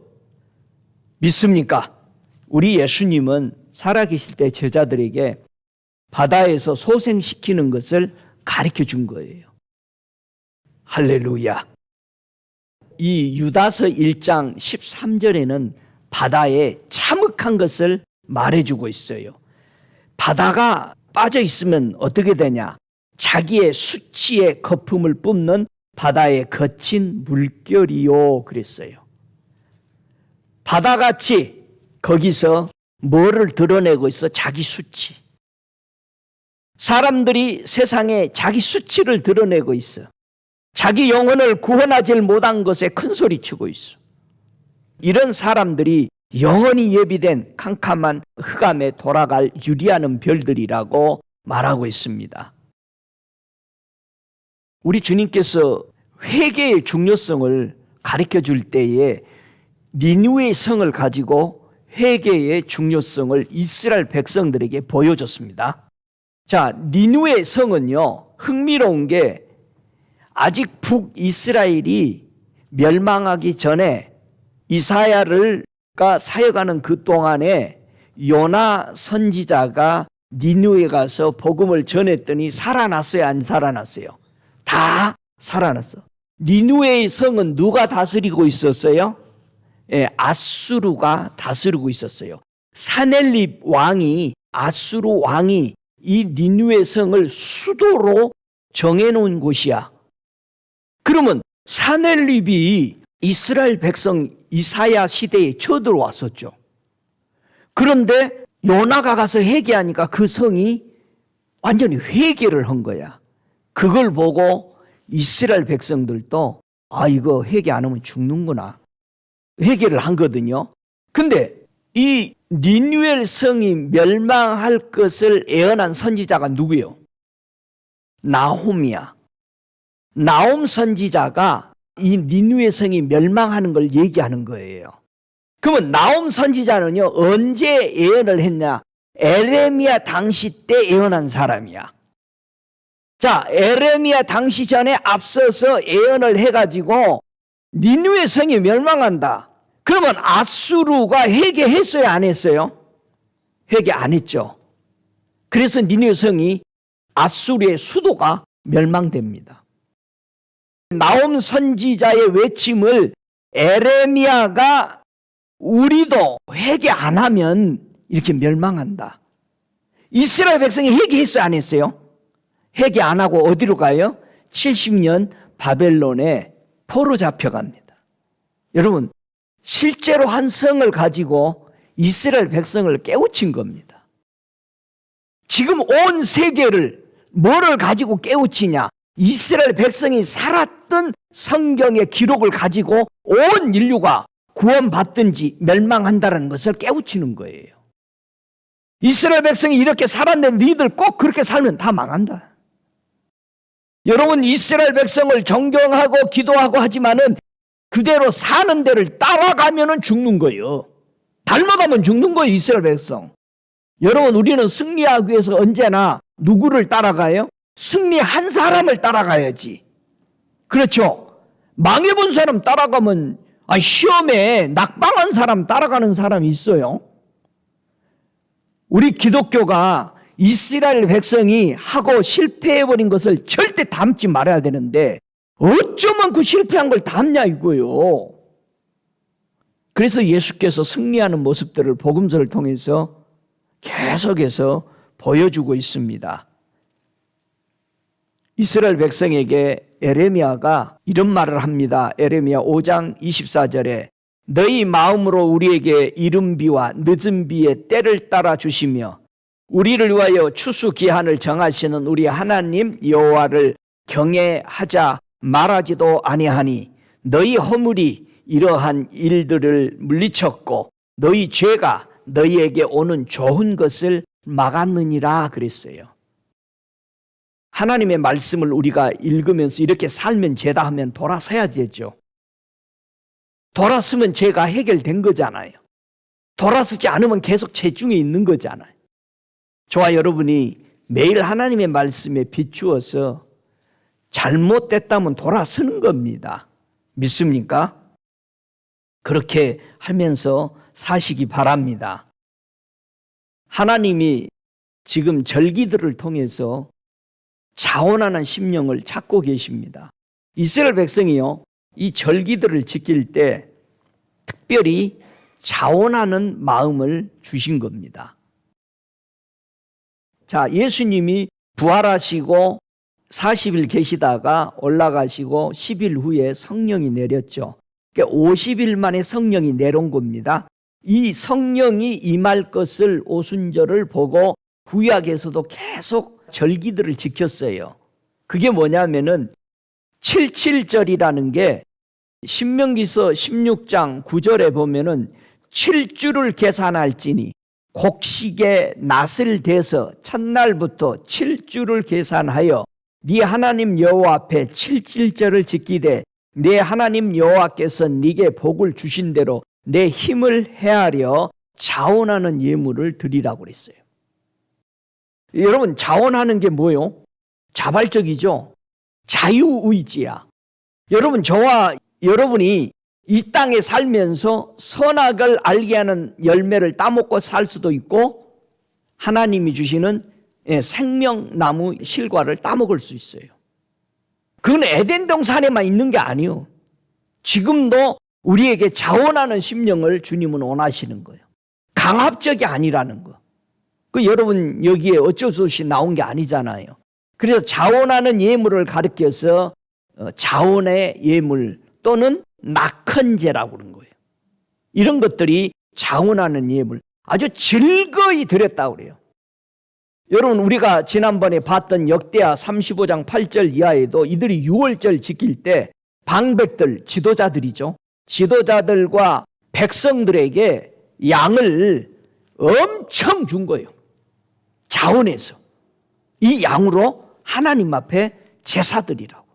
믿습니까? 우리 예수님은 살아계실 때 제자들에게 바다에서 소생시키는 것을 가르쳐 준 거예요. 할렐루야. 이 유다서 1장 13절에는 바다에 참혹한 것을 말해주고 있어요. 바다가 빠져 있으면 어떻게 되냐? 자기의 수치의 거품을 뿜는 바다의 거친 물결이요 그랬어요. 바다같이 거기서 뭐를 드러내고 있어? 자기 수치. 사람들이 세상에 자기 수치를 드러내고 있어. 자기 영혼을 구원하지 못한 것에 큰 소리치고 있어. 이런 사람들이 영원히 예비된 캄캄한 흑암에 돌아갈 유리하는 별들이라고 말하고 있습니다. 우리 주님께서 회개의 중요성을 가르쳐 줄 때에 니느웨의 성을 가지고 회개의 중요성을 이스라엘 백성들에게 보여줬습니다. 자, 니느웨의 성은요, 흥미로운 게 아직 북이스라엘이 멸망하기 전에 이사야가 사역하는 그 동안에 요나 선지자가 니느웨에 가서 복음을 전했더니 살아났어요, 안 살아났어요? 다 살아났어. 니느웨의 성은 누가 다스리고 있었어요? 아수르가 다스리고 있었어요. 사넬립 왕이, 아수르 왕이 이 니느웨 성을 수도로 정해놓은 곳이야. 그러면 사넬립이 이스라엘 백성 이사야 시대에 쳐들어왔었죠. 그런데 요나가 가서 회개하니까 그 성이 완전히 회개를 한 거야. 그걸 보고 이스라엘 백성들도 이거 회개 안 하면 죽는구나. 회개를 한 거거든요. 근데 이 니느웨 성이 멸망할 것을 예언한 선지자가 누구예요? 나홈이야. 나홈 선지자가 이 니느웨 성이 멸망하는 걸 얘기하는 거예요. 그러면 나홈 선지자는요, 언제 예언을 했냐? 에레미야 당시 때 예언한 사람이야. 자, 에레미야 당시 전에 앞서서 예언을 해가지고 니느웨 성이 멸망한다. 그러면 아수르가 회개했어요, 안 했어요? 회개 안 했죠. 그래서 니느웨 성이 아수르의 수도가 멸망됩니다. 나홈 선지자의 외침을 에레미야가 우리도 회개 안 하면 이렇게 멸망한다. 이스라엘 백성이 회개했어요, 안 했어요? 회개 안 하고 어디로 가요? 70년 바벨론에 포로 잡혀갑니다. 여러분, 실제로 한 성을 가지고 이스라엘 백성을 깨우친 겁니다. 지금 온 세계를 뭐를 가지고 깨우치냐? 이스라엘 백성이 살았던 성경의 기록을 가지고 온 인류가 구원받든지 멸망한다는 것을 깨우치는 거예요. 이스라엘 백성이 이렇게 살았는데 너희들 꼭 그렇게 살면 다 망한다. 여러분, 이스라엘 백성을 존경하고 기도하고 하지만은 그대로 사는 데를 따라가면은 죽는 거예요. 닮아가면 죽는 거예요, 이스라엘 백성. 여러분, 우리는 승리하기 위해서 언제나 누구를 따라가요? 승리한 사람을 따라가야지. 그렇죠? 망해본 사람 따라가면, 시험에 낙방한 사람 따라가는 사람이 있어요. 우리 기독교가 이스라엘 백성이 하고 실패해버린 것을 절대 담지 말아야 되는데 어쩌면 그 실패한 걸 담냐 이거요. 그래서 예수께서 승리하는 모습들을 복음서를 통해서 계속해서 보여주고 있습니다. 이스라엘 백성에게 에레미야가 이런 말을 합니다. 에레미야 5장 24절에 너희 마음으로 우리에게 이른 비와 늦은 비의 때를 따라 주시며 우리를 위하여 추수 기한을 정하시는 우리 하나님 여호와를 경외하자 말하지도 아니하니 너희 허물이 이러한 일들을 물리쳤고 너희 죄가 너희에게 오는 좋은 것을 막았느니라 그랬어요. 하나님의 말씀을 우리가 읽으면서 이렇게 살면 죄다 하면 돌아서야 되죠. 돌아서면 죄가 해결된 거잖아요. 돌아서지 않으면 계속 죄 중에 있는 거잖아요. 저와 여러분이 매일 하나님의 말씀에 비추어서 잘못됐다면 돌아서는 겁니다. 믿습니까? 그렇게 하면서 사시기 바랍니다. 하나님이 지금 절기들을 통해서 자원하는 심령을 찾고 계십니다. 이스라엘 백성이요, 이 절기들을 지킬 때 특별히 자원하는 마음을 주신 겁니다. 자, 예수님이 부활하시고 40일 계시다가 올라가시고 10일 후에 성령이 내렸죠. 그러니까 50일 만에 성령이 내려온 겁니다. 이 성령이 임할 것을 오순절을 보고 구약에서도 계속 절기들을 지켰어요. 그게 뭐냐면은 77절이라는 게 신명기서 16장 9절에 보면은 7주를 계산할지니 곡식의 낫을 대서 첫날부터 7주를 계산하여 네 하나님 여호와 앞에 77절을 지키되 네 하나님 여호와께서 네게 복을 주신 대로 내 힘을 헤아려 자원하는 예물을 드리라고 그랬어요. 여러분, 자원하는 게 뭐예요? 자발적이죠. 자유의지야. 여러분, 저와 여러분이 이 땅에 살면서 선악을 알게 하는 열매를 따먹고 살 수도 있고 하나님이 주시는 생명나무 실과를 따먹을 수 있어요. 그건 에덴 동산에만 있는 게 아니에요. 지금도 우리에게 자원하는 심령을 주님은 원하시는 거예요. 강압적이 아니라는 거. 여러분 여기에 어쩔 수 없이 나온 게 아니잖아요. 그래서 자원하는 예물을 가리켜서 자원의 예물 또는 낙헌제라고 그런 거예요. 이런 것들이 자원하는 예물, 아주 즐거이 드렸다고 그래요. 여러분 우리가 지난번에 봤던 역대하 35장 8절 이하에도 이들이 유월절 지킬 때 방백들, 지도자들이죠. 지도자들과 백성들에게 양을 엄청 준 거예요. 자원해서. 이 양으로 하나님 앞에 제사드리라고.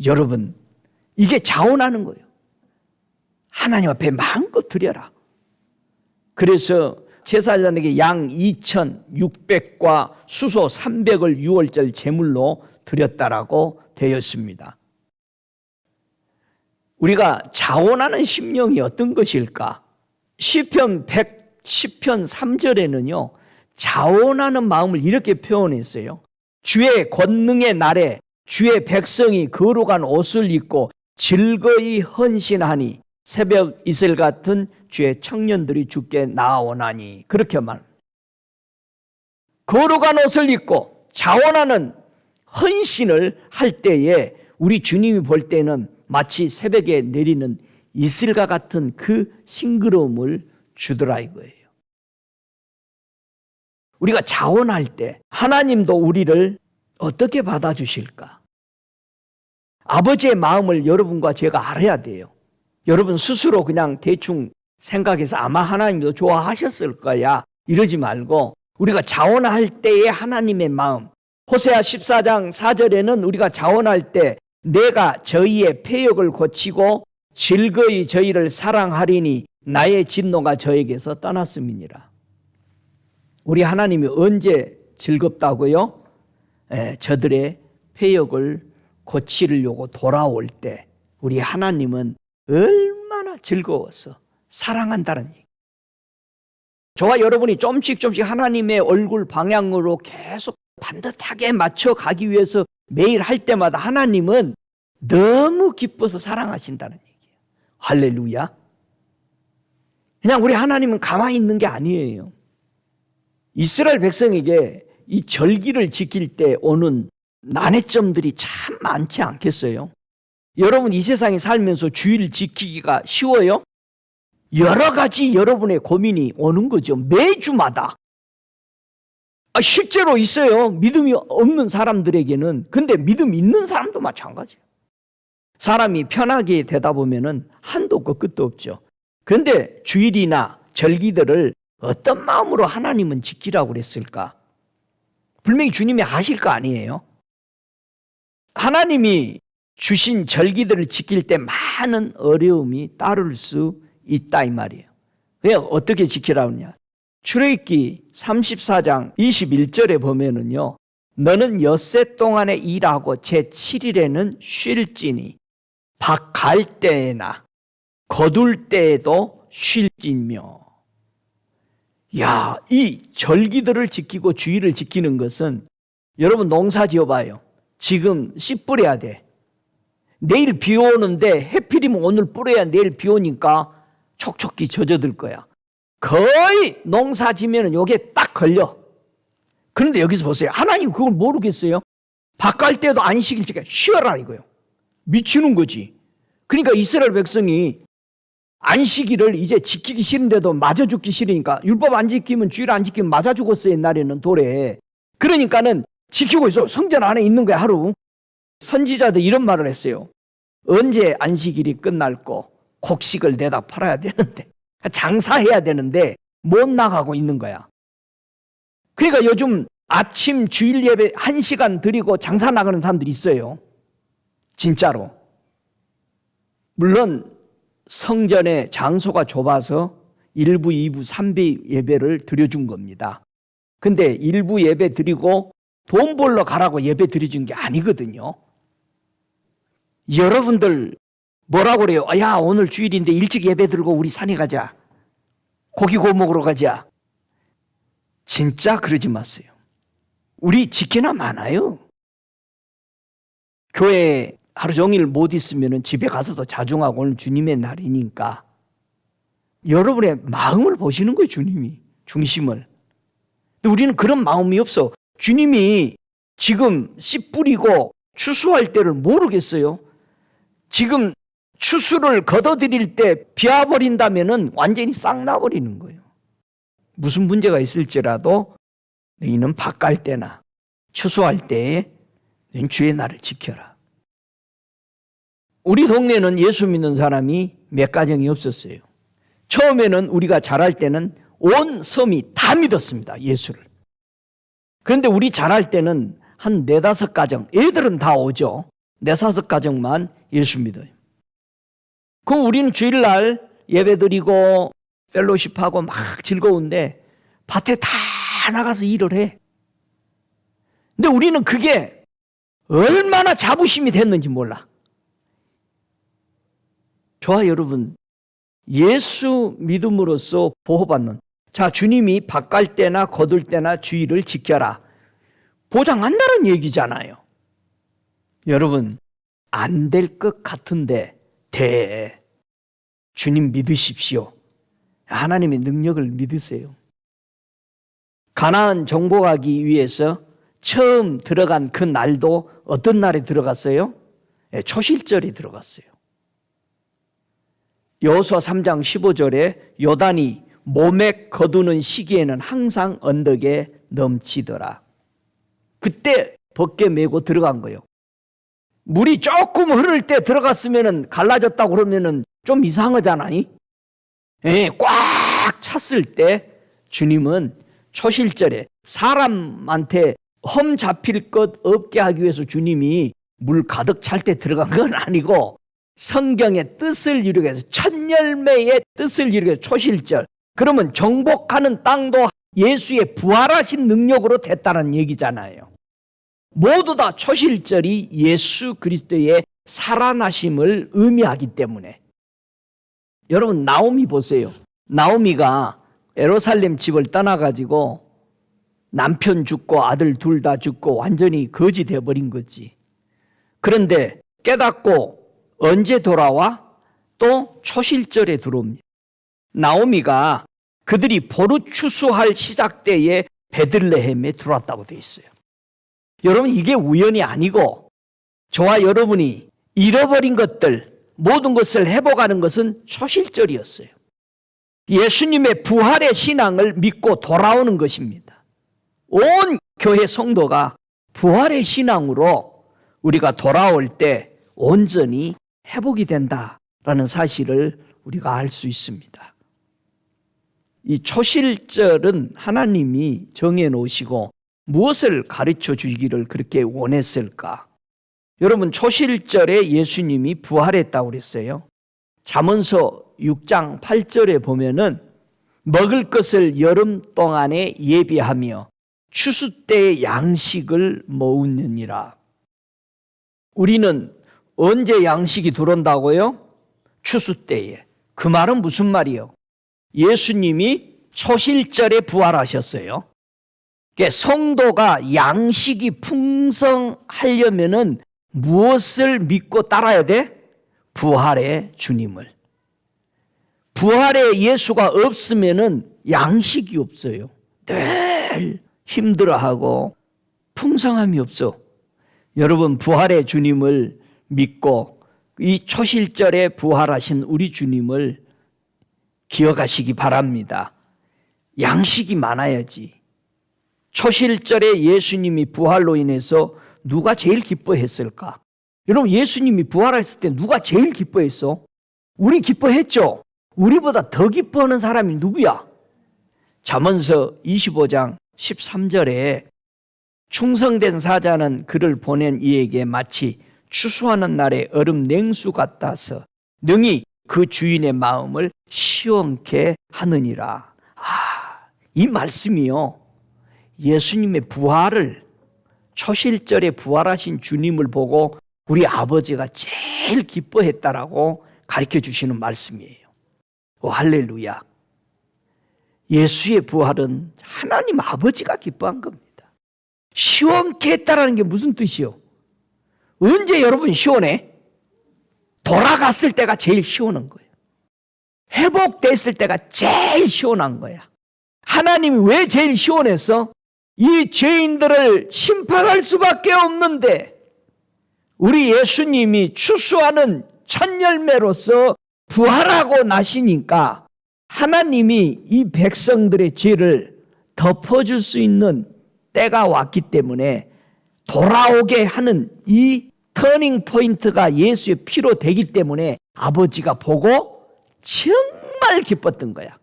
여러분 이게 자원하는 거예요. 하나님 앞에 마음껏 드려라. 그래서 제사장에게 양 2,600과 수소 300을 유월절 제물로 드렸다라고 되었습니다. 우리가 자원하는 심령이 어떤 것일까? 시편 110편 3절에는요. 자원하는 마음을 이렇게 표현했어요. 주의 권능의 날에 주의 백성이 거룩한 옷을 입고 즐거이 헌신하니 새벽 이슬 같은 주의 청년들이 주께 나아오나니. 그렇게 말합니다. 거룩한 옷을 입고 자원하는 헌신을 할 때에 우리 주님이 볼 때는 마치 새벽에 내리는 이슬과 같은 그 싱그러움을 주더라 이거예요. 우리가 자원할 때 하나님도 우리를 어떻게 받아주실까? 아버지의 마음을 여러분과 제가 알아야 돼요. 여러분 스스로 그냥 대충 생각해서 아마 하나님도 좋아하셨을 거야 이러지 말고 우리가 자원할 때의 하나님의 마음, 호세아 14장 4절에는 우리가 자원할 때 내가 저희의 패역을 고치고 즐거이 저희를 사랑하리니 나의 진노가 저에게서 떠났음이니라. 우리 하나님이 언제 즐겁다고요? 저들의 패역을 고치려고 돌아올 때 우리 하나님은 얼마나 즐거워서 사랑한다는 얘기. 저와 여러분이 좀씩 하나님의 얼굴 방향으로 계속 반듯하게 맞춰가기 위해서 매일 할 때마다 하나님은 너무 기뻐서 사랑하신다는 얘기예요. 할렐루야. 그냥 우리 하나님은 가만히 있는 게 아니에요. 이스라엘 백성에게 이 절기를 지킬 때 오는 난해점들이 참 많지 않겠어요? 여러분 이 세상에 살면서 주일 지키기가 쉬워요? 여러 가지 여러분의 고민이 오는 거죠. 매주마다. 실제로 있어요. 믿음이 없는 사람들에게는. 근데 믿음 있는 사람도 마찬가지예요. 사람이 편하게 되다 보면은 한도 없고 끝도 없죠. 그런데 주일이나 절기들을 어떤 마음으로 하나님은 지키라고 그랬을까? 분명히 주님이 아실 거 아니에요? 하나님이 주신 절기들을 지킬 때 많은 어려움이 따를 수 있다 이 말이에요. 왜 어떻게 지키라고 하냐? 출애굽기 34장 21절에 보면은요. 너는 엿새 동안에 일하고 제7일에는 쉴지니 밭 갈 때나 거둘 때에도 쉴지며. 야, 이 절기들을 지키고 주일을 지키는 것은 여러분 농사 지어봐요. 지금 씨 뿌려야 돼. 내일 비 오는데 해필이면 오늘 뿌려야 내일 비 오니까 촉촉히 젖어들 거야. 거의 농사 지면은 요게 딱 걸려. 그런데 여기서 보세요. 하나님 그걸 모르겠어요? 밭 갈 때도 안식일 지켜 쉬어라 이거예요. 미치는 거지. 그러니까 이스라엘 백성이 안식일을 이제 지키기 싫은데도 맞아 죽기 싫으니까 율법 안 지키면 주일 안 지키면 맞아 죽었어 옛날에는 돌에. 그러니까는 지키고 있어. 성전 안에 있는 거야 하루. 선지자들 이런 말을 했어요. 언제 안식일이 끝날고 곡식을 내다 팔아야 되는데 장사해야 되는데 못 나가고 있는 거야. 그러니까 요즘 아침 주일 예배 1시간 드리고 장사 나가는 사람들이 있어요. 진짜로. 물론 성전의 장소가 좁아서 1부, 2부, 3부 예배를 드려준 겁니다. 근데 1부 예배 드리고 돈 벌러 가라고 예배 드려준 게 아니거든요. 여러분들 뭐라고 그래요? 야, 오늘 주일인데 일찍 예배 드리고 우리 산에 가자. 고기 구워 먹으러 가자. 진짜 그러지 마세요. 우리 직계나 많아요. 교회 하루 종일 못 있으면 집에 가서도 자중하고 오늘 주님의 날이니까 여러분의 마음을 보시는 거예요. 주님이 중심을. 근데 우리는 그런 마음이 없어. 주님이 지금 씨 뿌리고 추수할 때를 모르겠어요. 지금 추수를 걷어들일 때 비와버린다면 완전히 싹 나버리는 거예요. 무슨 문제가 있을지라도 너희는 밭갈 때나 추수할 때에 너희는 주의 날을 지켜라. 우리 동네는 예수 믿는 사람이 몇 가정이 없었어요. 처음에는 우리가 자랄 때는 온 섬이 다 믿었습니다. 예수를. 그런데 우리 자랄 때는 한 4-5가정, 애들은 다 오죠. 4-5가정만 예수 믿어요. 그럼 우리는 주일날 예배드리고 펠로십하고 막 즐거운데 밭에 다 나가서 일을 해. 근데 우리는 그게 얼마나 자부심이 됐는지 몰라. 저와 여러분, 예수 믿음으로써 보호받는, 자, 주님이 밭갈 때나 거둘 때나 주의를 지켜라. 보장한다는 얘기잖아요. 여러분, 안 될 것 같은데 돼. 주님 믿으십시오. 하나님의 능력을 믿으세요. 가나안 정복하기 위해서 처음 들어간 그 날도 어떤 날에 들어갔어요? 초실절에 들어갔어요. 여호수아 3장 15절에 요단이 모맥 거두는 시기에는 항상 언덕에 넘치더라. 그때 벗게 메고 들어간 거예요. 물이 조금 흐를 때 들어갔으면 갈라졌다고 그러면 좀 이상하잖아요. 꽉 찼을 때 주님은 초실절에 사람한테 험 잡힐 것 없게 하기 위해서 주님이 물 가득 찰 때 들어간 건 아니고 성경의 뜻을 이루기 위해서, 첫 열매의 뜻을 이루기 위해서 초실절. 그러면 정복하는 땅도 예수의 부활하신 능력으로 됐다는 얘기잖아요. 모두 다 초실절이 예수 그리스도의 살아나심을 의미하기 때문에. 여러분, 나오미 보세요. 나오미가 예루살렘 집을 떠나가지고 남편 죽고 아들 둘 다 죽고 완전히 거지 되어버린 거지. 그런데 깨닫고 언제 돌아와? 또 초실절에 들어옵니다. 나오미가 그들이 보루 추수할 시작 때에 베들레헴에 들어왔다고 되어 있어요. 여러분, 이게 우연이 아니고 저와 여러분이 잃어버린 것들, 모든 것을 회복하는 것은 초실절이었어요. 예수님의 부활의 신앙을 믿고 돌아오는 것입니다. 온 교회 성도가 부활의 신앙으로 우리가 돌아올 때 온전히 회복이 된다라는 사실을 우리가 알 수 있습니다. 이 초실절은 하나님이 정해놓으시고 무엇을 가르쳐 주기를 그렇게 원했을까? 여러분, 초실절에 예수님이 부활했다고 그랬어요. 잠언서 6장 8절에 보면은 먹을 것을 여름 동안에 예비하며 추수 때의 양식을 모으느니라. 우리는 언제 양식이 들어온다고요? 추수 때에. 그 말은 무슨 말이요? 예수님이 초실절에 부활하셨어요. 그러니까 성도가 양식이 풍성하려면은 무엇을 믿고 따라야 돼? 부활의 주님을. 부활의 예수가 없으면은 양식이 없어요. 늘 힘들어하고 풍성함이 없어. 여러분, 부활의 주님을 믿고 이 초실절에 부활하신 우리 주님을 기억하시기 바랍니다. 양식이 많아야지. 초실절에 예수님이 부활로 인해서 누가 제일 기뻐했을까? 여러분, 예수님이 부활했을 때 누가 제일 기뻐했어? 우리 기뻐했죠? 우리보다 더 기뻐하는 사람이 누구야? 잠언서 25장 13절에 충성된 사자는 그를 보낸 이에게 마치 추수하는 날의 얼음 냉수 같아서 능히 그 주인의 마음을 시원케 하느니라. 이 말씀이요, 예수님의 부활을, 초실절에 부활하신 주님을 보고 우리 아버지가 제일 기뻐했다라고 가르쳐 주시는 말씀이에요. 할렐루야. 예수의 부활은 하나님 아버지가 기뻐한 겁니다. 시원케 했다라는 게 무슨 뜻이요? 언제 여러분 시원해? 돌아갔을 때가 제일 시원한 거예요. 회복됐을 때가 제일 시원한 거야. 하나님이 왜 제일 시원했어? 이 죄인들을 심판할 수밖에 없는데 우리 예수님이 추수하는 첫 열매로서 부활하고 나시니까 하나님이 이 백성들의 죄를 덮어줄 수 있는 때가 왔기 때문에 돌아오게 하는 이 터닝 포인트가 예수의 피로 되기 때문에 아버지가 보고 정말 기뻤던 거야.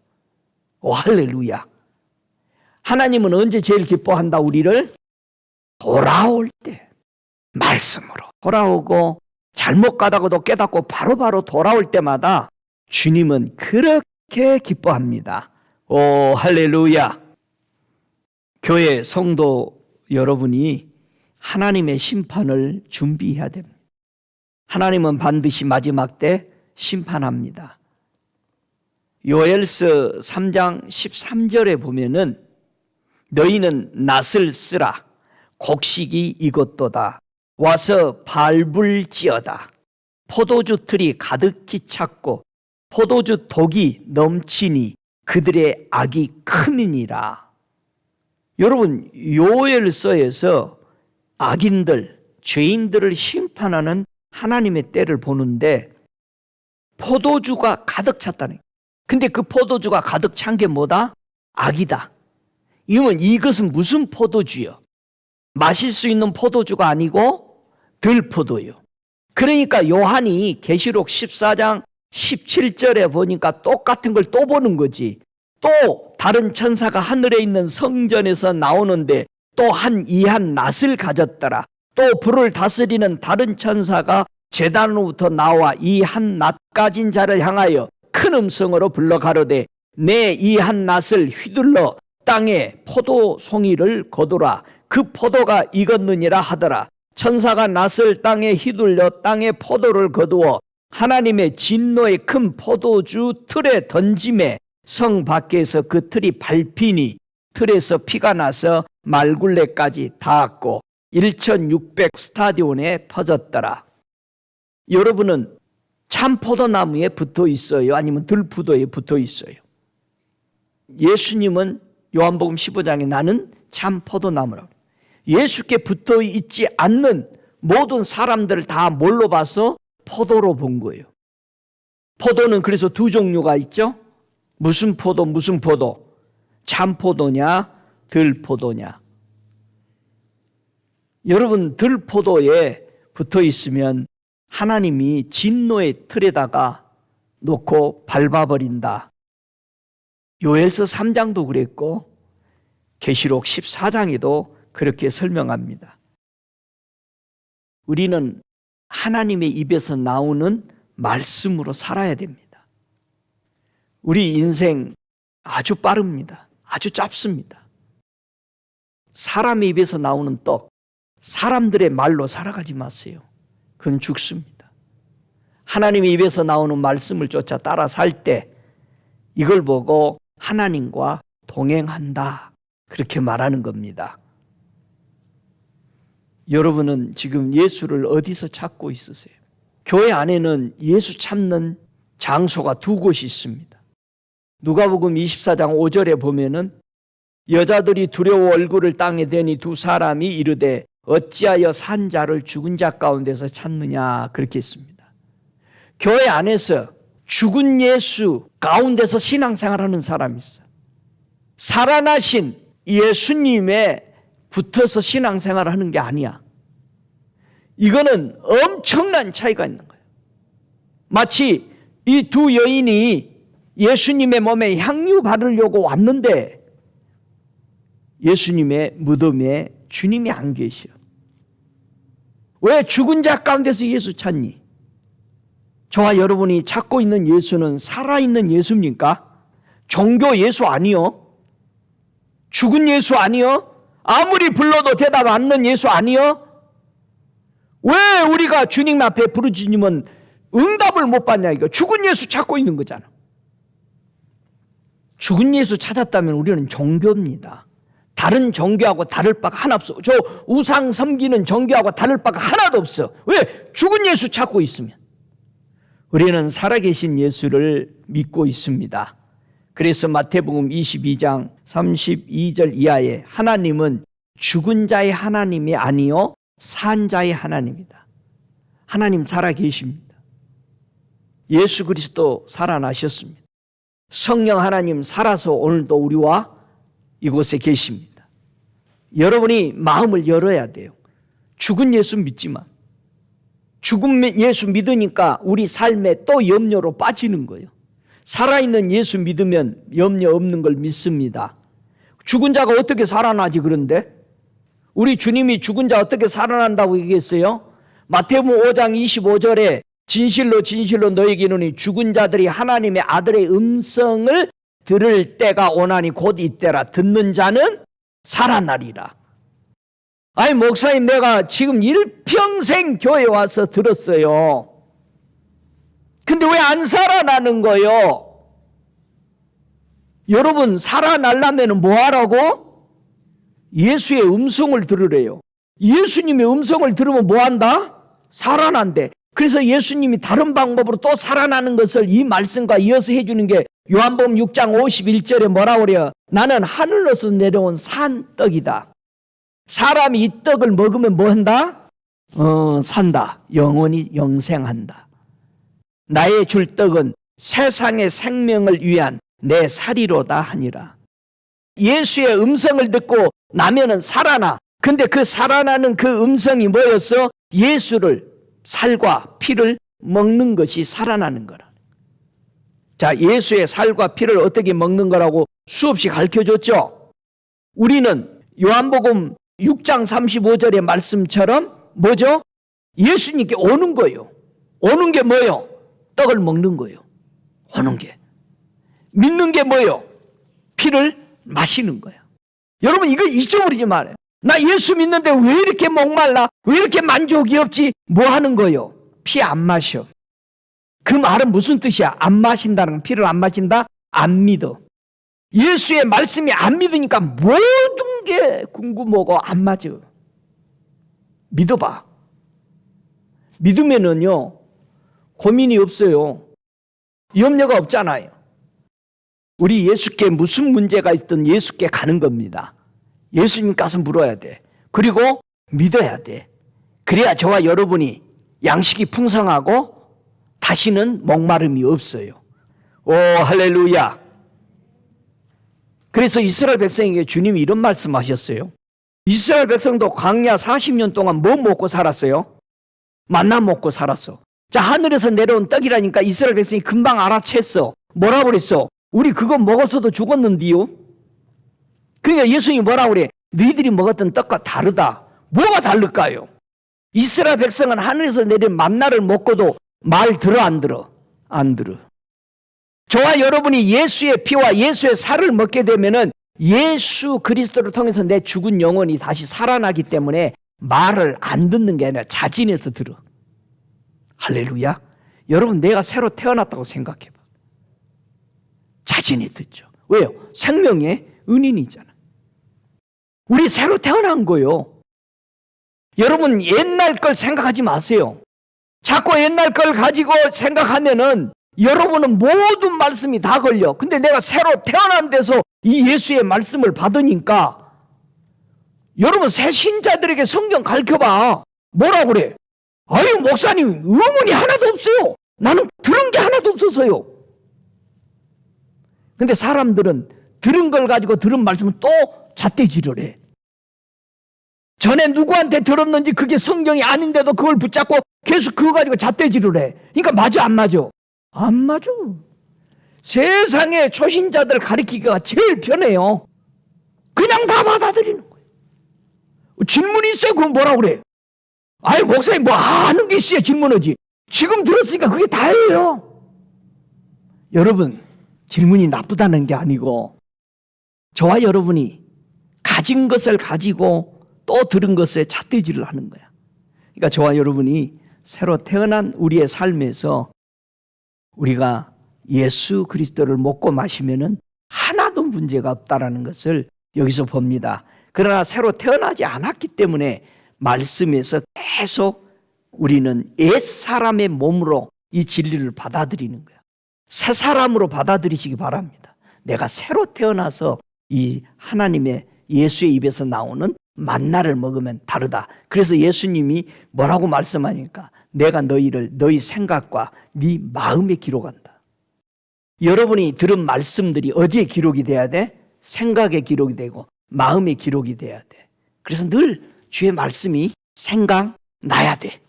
할렐루야. 하나님은 언제 제일 기뻐한다 우리를? 돌아올 때. 말씀으로 돌아오고 잘못 가다가도 깨닫고 바로바로 돌아올 때마다 주님은 그렇게 기뻐합니다. 할렐루야. 교회 성도 여러분이 하나님의 심판을 준비해야 됩니다. 하나님은 반드시 마지막 때 심판합니다. 요엘서 3장 13절에 보면은 너희는 낫을 쓰라 곡식이 익었도다 와서 발불지어다 포도주 틀이 가득히 찼고 포도주 독이 넘치니 그들의 악이 크니라. 여러분 요엘서에서 악인들, 죄인들을 심판하는 하나님의 때를 보는데 포도주가 가득 찼다는 거예요. 근데 그 포도주가 가득 찬 게 뭐다? 악이다. 이것은 무슨 포도주요? 마실 수 있는 포도주가 아니고 들포도요. 그러니까 요한이 계시록 14장 17절에 보니까 똑같은 걸 또 보는 거지. 또 다른 천사가 하늘에 있는 성전에서 나오는데 또 이 한 낫을 가졌더라. 또 불을 다스리는 다른 천사가 제단으로부터 나와 이 한 낫 가진 자를 향하여 큰 음성으로 불러 가로되 내 이 한 낫을 휘둘러 땅에 포도 송이를 거두라. 그 포도가 익었느니라 하더라. 천사가 낫을 땅에 휘둘려 땅에 포도를 거두어 하나님의 진노의 큰 포도주 틀에 던짐에 성 밖에서 그 틀이 밟히니 틀에서 피가 나서 말굴레까지 닿았고 1600 스타디온에 퍼졌더라. 여러분은 참포도나무에 붙어 있어요? 아니면 들포도에 붙어 있어요? 예수님은 요한복음 15장에 나는 참포도나무라고. 예수께 붙어 있지 않는 모든 사람들을 다 뭘로 봐서? 포도로 본 거예요. 포도는 그래서 두 종류가 있죠. 무슨 포도, 무슨 포도? 참포도냐, 들포도냐. 여러분 들포도에 붙어 있으면 하나님이 진노의 틀에다가 놓고 밟아버린다. 요엘서 3장도 그랬고 계시록 14장에도 그렇게 설명합니다. 우리는 하나님의 입에서 나오는 말씀으로 살아야 됩니다. 우리 인생 아주 빠릅니다. 아주 짧습니다. 사람의 입에서 나오는 떡, 사람들의 말로 살아가지 마세요. 그건 죽습니다. 하나님의 입에서 나오는 말씀을 쫓아 따라 살 때 이걸 보고 하나님과 동행한다. 그렇게 말하는 겁니다. 여러분은 지금 예수를 어디서 찾고 있으세요? 교회 안에는 예수 찾는 장소가 두 곳이 있습니다. 누가복음 24장 5절에 보면은 여자들이 두려워 얼굴을 땅에 대니 두 사람이 이르되 어찌하여 산 자를 죽은 자 가운데서 찾느냐 그렇게 했습니다. 교회 안에서 죽은 예수 가운데서 신앙생활하는 사람이 있어요. 살아나신 예수님에 붙어서 신앙생활을 하는 게 아니야. 이거는 엄청난 차이가 있는 거예요. 마치 이 두 여인이 예수님의 몸에 향유 바르려고 왔는데 예수님의 무덤에 주님이 안 계셔. 왜 죽은 자 가운데서 예수 찾니? 저와 여러분이 찾고 있는 예수는 살아있는 예수입니까? 종교 예수 아니요? 죽은 예수 아니요? 아무리 불러도 대답 안 하는 예수 아니요? 왜 우리가 주님 앞에 부르짖으면 응답을 못 받냐 이거. 죽은 예수 찾고 있는 거잖아. 죽은 예수 찾았다면 우리는 종교입니다. 다른 종교하고 다를 바가 하나 없어. 저 우상 섬기는 종교하고 다를 바가 하나도 없어. 왜? 죽은 예수 찾고 있으면. 우리는 살아계신 예수를 믿고 있습니다. 그래서 마태복음 22장 32절 이하에 하나님은 죽은 자의 하나님이 아니요 산 자의 하나님이다. 하나님 살아계십니다. 예수 그리스도 살아나셨습니다. 성령 하나님 살아서 오늘도 우리와 이곳에 계십니다. 여러분이 마음을 열어야 돼요. 죽은 예수 믿지만 죽은 예수 믿으니까 우리 삶에 또 염려로 빠지는 거예요. 살아있는 예수 믿으면 염려 없는 걸 믿습니다. 죽은 자가 어떻게 살아나지 그런데? 우리 주님이 죽은 자 어떻게 살아난다고 얘기했어요? 마태복음 5장 25절에 진실로 진실로 너희에게 이르노니 죽은 자들이 하나님의 아들의 음성을 들을 때가 오나니 곧 이때라. 듣는 자는 살아나리라. 아니 목사님 내가 지금 일평생 교회 와서 들었어요. 근데 왜 안 살아나는 거요? 여러분 살아나려면 뭐 하라고? 예수의 음성을 들으래요. 예수님의 음성을 들으면 뭐 한다? 살아난대. 그래서 예수님이 다른 방법으로 또 살아나는 것을 이 말씀과 이어서 해주는 게 요한복음 6장 51절에 뭐라고 그래요? 나는 하늘로서 내려온 산떡이다. 사람이 이 떡을 먹으면 뭐 한다? 산다. 영원히 영생한다. 나의 줄 떡은 세상의 생명을 위한 내 살이로다 하니라. 예수의 음성을 듣고 나면은 살아나. 근데 그 살아나는 그 음성이 뭐였어? 예수를 살과 피를 먹는 것이 살아나는 거라. 자, 예수의 살과 피를 어떻게 먹는 거라고 수없이 가르쳐줬죠. 우리는 요한복음 6장 35절의 말씀처럼 뭐죠? 예수님께 오는 거예요. 오는 게 뭐예요? 떡을 먹는 거예요. 오는 게. 믿는 게 뭐예요? 피를 마시는 거예요. 여러분 이거 잊어버리지 말아요. 나 예수 믿는데 왜 이렇게 목말라? 왜 이렇게 만족이 없지? 뭐 하는 거예요? 피 안 마셔. 그 말은 무슨 뜻이야? 안 마신다는 건 피를 안 마신다? 안 믿어. 예수의 말씀이 안 믿으니까 모든 게 궁금하고 안 맞아. 믿어봐. 믿으면은요 고민이 없어요. 염려가 없잖아요. 우리 예수께 무슨 문제가 있든 예수께 가는 겁니다. 예수님 가서 물어야 돼. 그리고 믿어야 돼. 그래야 저와 여러분이 양식이 풍성하고 다시는 목마름이 없어요. 오 할렐루야. 그래서 이스라엘 백성에게 주님이 이런 말씀하셨어요. 이스라엘 백성도 광야 40년 동안 뭐 먹고 살았어요? 만나 먹고 살았어. 자, 하늘에서 내려온 떡이라니까 이스라엘 백성이 금방 알아챘어. 뭐라고 그랬어? 우리 그거 먹었어도 죽었는데요. 그러니까 예수님이 뭐라고 그래? 너희들이 먹었던 떡과 다르다. 뭐가 다를까요? 이스라엘 백성은 하늘에서 내린 만나를 먹고도 말 들어 안 들어? 안 들어. 저와 여러분이 예수의 피와 예수의 살을 먹게 되면은 예수 그리스도를 통해서 내 죽은 영혼이 다시 살아나기 때문에 말을 안 듣는 게 아니라 자진해서 들어. 할렐루야. 여러분 내가 새로 태어났다고 생각해봐. 자진히 듣죠. 왜요? 생명의 은인이잖아. 우리 새로 태어난 거요. 여러분 옛날 걸 생각하지 마세요. 자꾸 옛날 걸 가지고 생각하면은 여러분은 모든 말씀이 다 걸려. 근데 내가 새로 태어난 데서 이 예수의 말씀을 받으니까 여러분 새 신자들에게 성경 가르쳐봐. 뭐라고 그래? 아유 목사님 의문이 하나도 없어요. 나는 들은 게 하나도 없어서요. 근데 사람들은 들은 걸 가지고 들은 말씀을 또 잣대질을 해. 전에 누구한테 들었는지 그게 성경이 아닌데도 그걸 붙잡고 계속 그거 가지고 잣대질을 해. 그러니까 맞아 안 맞아? 안 맞아. 세상에 초신자들 가르치기가 제일 편해요. 그냥 다 받아들이는 거예요. 질문이 있어요. 그건 뭐라고 그래? 아이 목사님 뭐 아는 게 있어야 질문하지. 지금 들었으니까 그게 다예요. 여러분 질문이 나쁘다는 게 아니고 저와 여러분이 가진 것을 가지고 또 들은 것에 잣대질을 하는 거야. 그러니까 저와 여러분이 새로 태어난 우리의 삶에서 우리가 예수 그리스도를 먹고 마시면은 하나도 문제가 없다라는 것을 여기서 봅니다. 그러나 새로 태어나지 않았기 때문에 말씀에서 계속 우리는 옛 사람의 몸으로 이 진리를 받아들이는 거예요. 새 사람으로 받아들이시기 바랍니다. 내가 새로 태어나서 이 하나님의 예수의 입에서 나오는 만나를 먹으면 다르다. 그래서 예수님이 뭐라고 말씀하니까 내가 너희를 너희 생각과 네 마음에 기록한다. 여러분이 들은 말씀들이 어디에 기록이 돼야 돼? 생각에 기록이 되고 마음에 기록이 돼야 돼. 그래서 늘 주의 말씀이 생각나야 돼.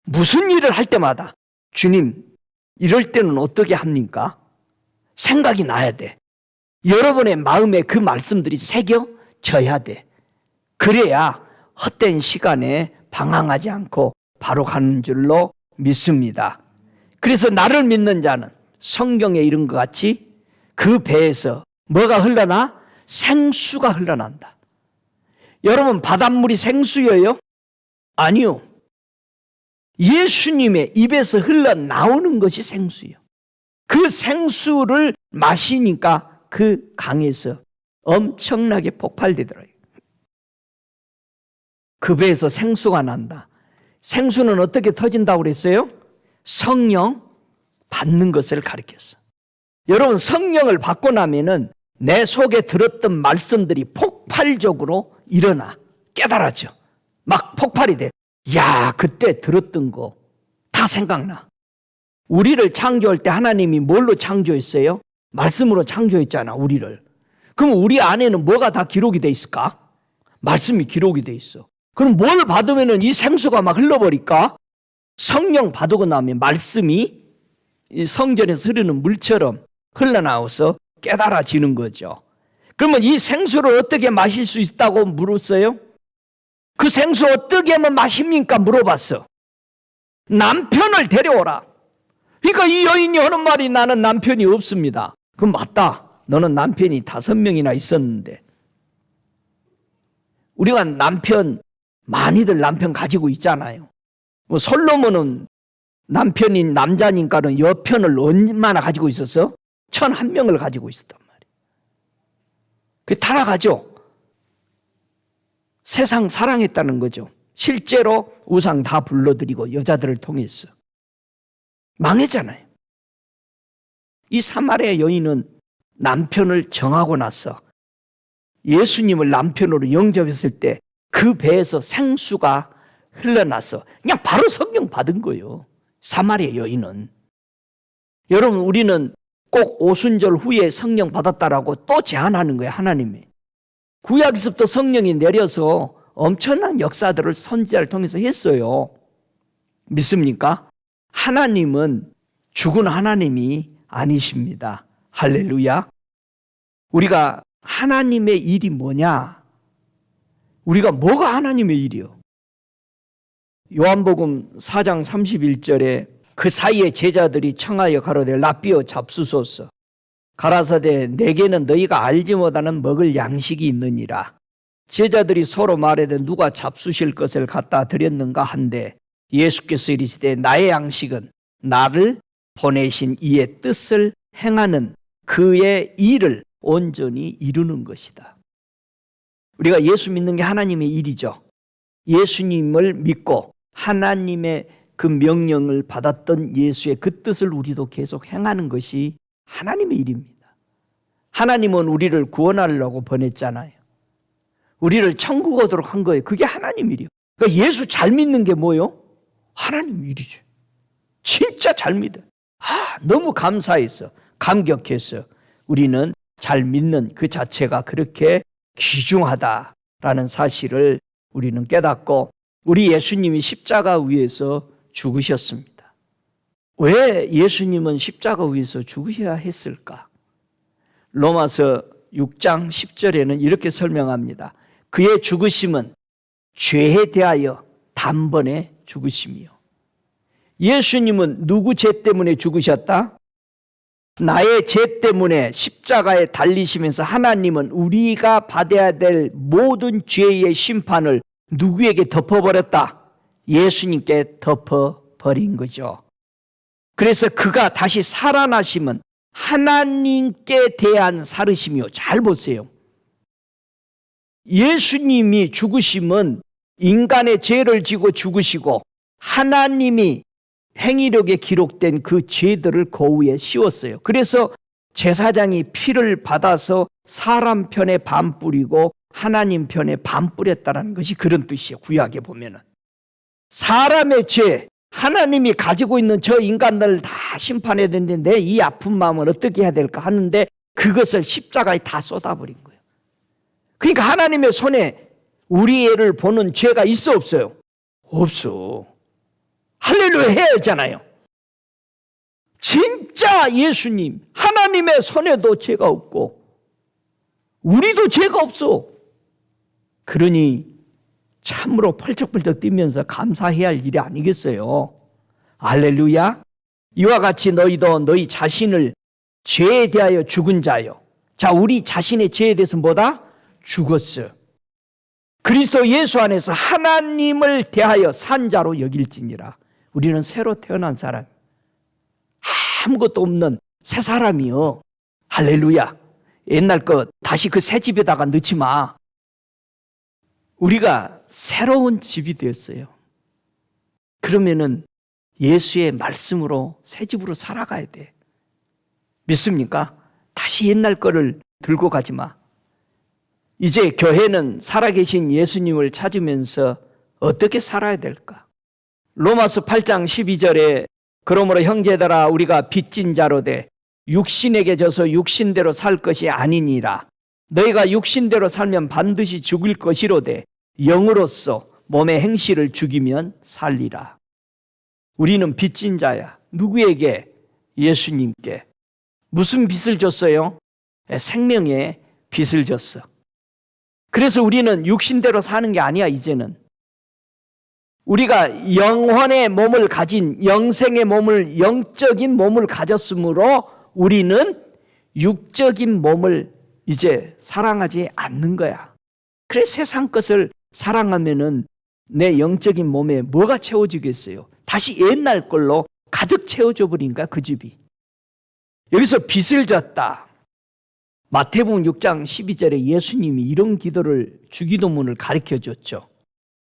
무슨 일을 할 때마다 주님 이럴 때는 어떻게 합니까? 생각이 나야 돼. 여러분의 마음에 그 말씀들이 새겨져야 돼. 그래야 헛된 시간에 방황하지 않고 바로 가는 줄로 믿습니다. 그래서 나를 믿는 자는 성경에 이른 것 같이 그 배에서 뭐가 흘러나? 생수가 흘러난다. 여러분 바닷물이 생수예요? 아니요. 예수님의 입에서 흘러나오는 것이 생수예요. 그 생수를 마시니까 그 강에서 엄청나게 폭발되더라고요. 그 배에서 생수가 난다. 생수는 어떻게 터진다고 그랬어요? 성령 받는 것을 가르쳤어. 여러분 성령을 받고 나면은 내 속에 들었던 말씀들이 폭발적으로 일어나 깨달아져. 막 폭발이 돼. 야, 그때 들었던 거 다 생각나. 우리를 창조할 때 하나님이 뭘로 창조했어요? 말씀으로 창조했잖아, 우리를. 그럼 우리 안에는 뭐가 다 기록이 돼 있을까? 말씀이 기록이 돼 있어. 그럼 뭘 받으면 이 생수가 막 흘러버릴까? 성령 받고 나면 말씀이 이 성전에서 흐르는 물처럼 흘러나와서 깨달아지는 거죠. 그러면 이 생수를 어떻게 마실 수 있다고 물었어요? 그 생수 어떻게 하면 마십니까? 물어봤어. 남편을 데려오라. 그러니까 이 여인이 하는 말이 나는 남편이 없습니다. 그럼 맞다. 너는 남편이 5명이나 있었는데. 우리가 많이들 남편 가지고 있잖아요. 뭐 솔로몬은 남편인 남자니까는 여편을 얼마나 가지고 있었어? 1,001명을 가지고 있었단 말이에요. 그게 타락하죠. 세상 사랑했다는 거죠. 실제로 우상 다 불러들이고 여자들을 통해서 망했잖아요. 이 사마리아 여인은 남편을 정하고 나서 예수님을 남편으로 영접했을 때 그 배에서 생수가 흘러나서 그냥 바로 성령 받은 거예요. 사마리아 여인은. 여러분 우리는 꼭 오순절 후에 성령 받았다라고 또 제안하는 거예요. 하나님이. 구약에서부터 성령이 내려서 엄청난 역사들을 선지자를 통해서 했어요. 믿습니까? 하나님은 죽은 하나님이 아니십니다. 할렐루야. 우리가 하나님의 일이 뭐냐? 우리가 뭐가 하나님의 일이요? 요한복음 4장 31절에 그 사이에 제자들이 청하여 가로되 라삐어 잡수소서. 가라사대 내게는 너희가 알지 못하는 먹을 양식이 있느니라. 제자들이 서로 말하되 누가 잡수실 것을 갖다 드렸는가 한데 예수께서 이르시되 나의 양식은 나를 보내신 이의 뜻을 행하는 그의 일을 온전히 이루는 것이다. 우리가 예수 믿는 게 하나님의 일이죠. 예수님을 믿고 하나님의 그 명령을 받았던 예수의 그 뜻을 우리도 계속 행하는 것이 하나님의 일입니다. 하나님은 우리를 구원하려고 보냈잖아요. 우리를 천국 오도록 한 거예요. 그게 하나님 일이에요. 그러니까 예수 잘 믿는 게 뭐예요? 하나님 일이죠. 진짜 잘 믿어. 너무 감사해서 감격해서 우리는 잘 믿는 그 자체가 그렇게 귀중하다라는 사실을 우리는 깨닫고 우리 예수님이 십자가 위에서 죽으셨습니다. 왜 예수님은 십자가 위에서 죽으셔야 했을까? 로마서 6장 10절에는 이렇게 설명합니다. 그의 죽으심은 죄에 대하여 단번에 죽으심이요. 예수님은 누구 죄 때문에 죽으셨다? 나의 죄 때문에 십자가에 달리시면서 하나님은 우리가 받아야 될 모든 죄의 심판을 누구에게 덮어버렸다? 예수님께 덮어버린 거죠. 그래서 그가 다시 살아나심은 하나님께 대한 살으심이요. 잘 보세요. 예수님이 죽으심은 인간의 죄를 지고 죽으시고 하나님이 행위록에 기록된 그 죄들을 거위에 씌웠어요. 그래서 제사장이 피를 받아서 사람 편에 반 뿌리고 하나님 편에 반 뿌렸다는 것이 그런 뜻이에요. 구약에 보면은. 사람의 죄, 하나님이 가지고 있는 저 인간들을 다 심판해야 되는데 내 이 아픈 마음을 어떻게 해야 될까 하는데 그것을 십자가에 다 쏟아버린 거예요. 그러니까 하나님의 손에 우리 애를 보는 죄가 있어 없어요? 없어. 할렐루야 해야 했잖아요. 진짜 예수님 하나님의 손에도 죄가 없고 우리도 죄가 없어. 그러니 참으로 펄쩍펄쩍 뛰면서 감사해야 할 일이 아니겠어요? 할렐루야. 이와 같이 너희도 너희 자신을 죄에 대하여 죽은 자요. 자, 우리 자신의 죄에 대해서 뭐다? 죽었어. 그리스도 예수 안에서 하나님을 대하여 산 자로 여길지니라. 우리는 새로 태어난 사람, 아무것도 없는 새 사람이요. 할렐루야. 옛날 것 다시 그 새 집에다가 넣지 마. 우리가 새로운 집이 되었어요. 그러면은 예수의 말씀으로 새 집으로 살아가야 돼. 믿습니까? 다시 옛날 거를 들고 가지 마. 이제 교회는 살아계신 예수님을 찾으면서 어떻게 살아야 될까? 로마서 8장 12절에 그러므로 형제들아 우리가 빚진 자로 돼 육신에게 져서 육신대로 살 것이 아니니라. 너희가 육신대로 살면 반드시 죽을 것이로되 영으로서 몸의 행실을 죽이면 살리라. 우리는 빚진 자야. 누구에게? 예수님께. 무슨 빚을 줬어요? 생명의 빚을 줬어. 그래서 우리는 육신대로 사는 게 아니야. 이제는 우리가 영혼의 몸을 가진 영생의 몸을, 영적인 몸을 가졌으므로 우리는 육적인 몸을 이제 사랑하지 않는 거야. 그래서 세상 것을 사랑하면은 내 영적인 몸에 뭐가 채워지겠어요? 다시 옛날 걸로 가득 채워져 버린가 그 집이. 여기서 빚을 졌다. 마태복음 6장 12절에 예수님이 이런 기도를 주기도문을 가르쳐 줬죠.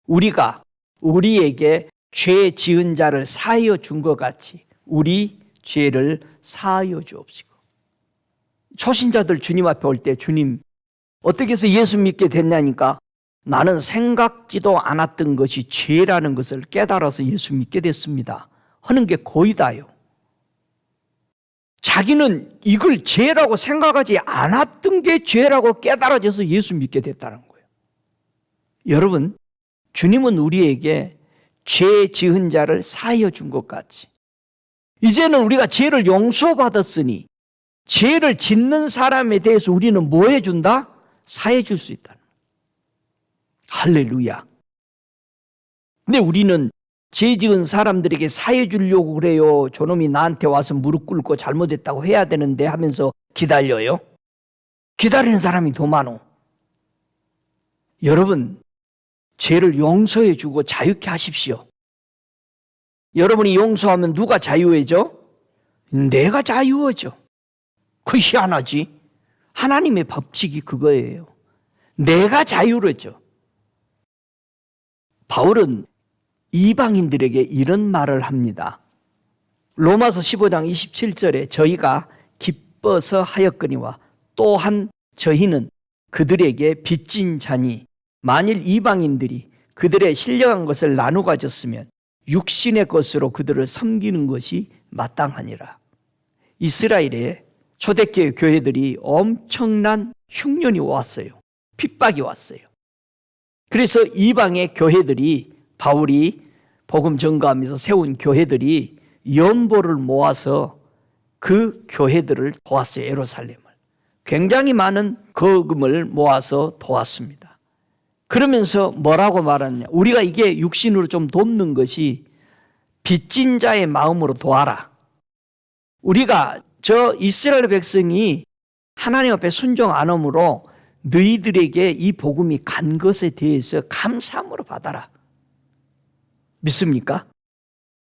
우리가 우리에게 죄 지은 자를 사하여 준 것 같이 우리 죄를 사하여 주옵시고. 초신자들 주님 앞에 올 때 주님 어떻게 해서 예수 믿게 됐냐니까 나는 생각지도 않았던 것이 죄라는 것을 깨달아서 예수 믿게 됐습니다 하는 게 고이다요. 자기는 이걸 죄라고 생각하지 않았던 게 죄라고 깨달아져서 예수 믿게 됐다는 거예요. 여러분, 주님은 우리에게 죄 지은 자를 사하여 준 것 같이 이제는 우리가 죄를 용서받았으니 죄를 짓는 사람에 대해서 우리는 뭐 해준다? 사해 줄 수 있다. 할렐루야. 근데 우리는 죄 지은 사람들에게 사해 주려고 그래요. 저놈이 나한테 와서 무릎 꿇고 잘못했다고 해야 되는데 하면서 기다려요. 기다리는 사람이 더 많어. 여러분, 죄를 용서해 주고 자유케 하십시오. 여러분이 용서하면 누가 자유해져? 내가 자유해져. 그 희한하지? 하나님의 법칙이 그거예요. 내가 자유로져. 바울은 이방인들에게 이런 말을 합니다. 로마서 15장 27절에 저희가 기뻐서 하였거니와 또한 저희는 그들에게 빚진 자니 만일 이방인들이 그들의 신령한 것을 나누어 가졌으면 육신의 것으로 그들을 섬기는 것이 마땅하니라. 이스라엘의 초대교회 교회들이 엄청난 흉년이 왔어요. 핍박이 왔어요. 그래서 이방의 교회들이 바울이 복음 전가하면서 세운 교회들이 연보를 모아서 그 교회들을 도왔어요. 예루살렘을. 굉장히 많은 거금을 모아서 도왔습니다. 그러면서 뭐라고 말하느냐. 우리가 이게 육신으로 좀 돕는 것이 빚진 자의 마음으로 도와라. 우리가 저 이스라엘 백성이 하나님 앞에 순종 안 함으로 너희들에게 이 복음이 간 것에 대해서 감사함으로 받아라. 믿습니까?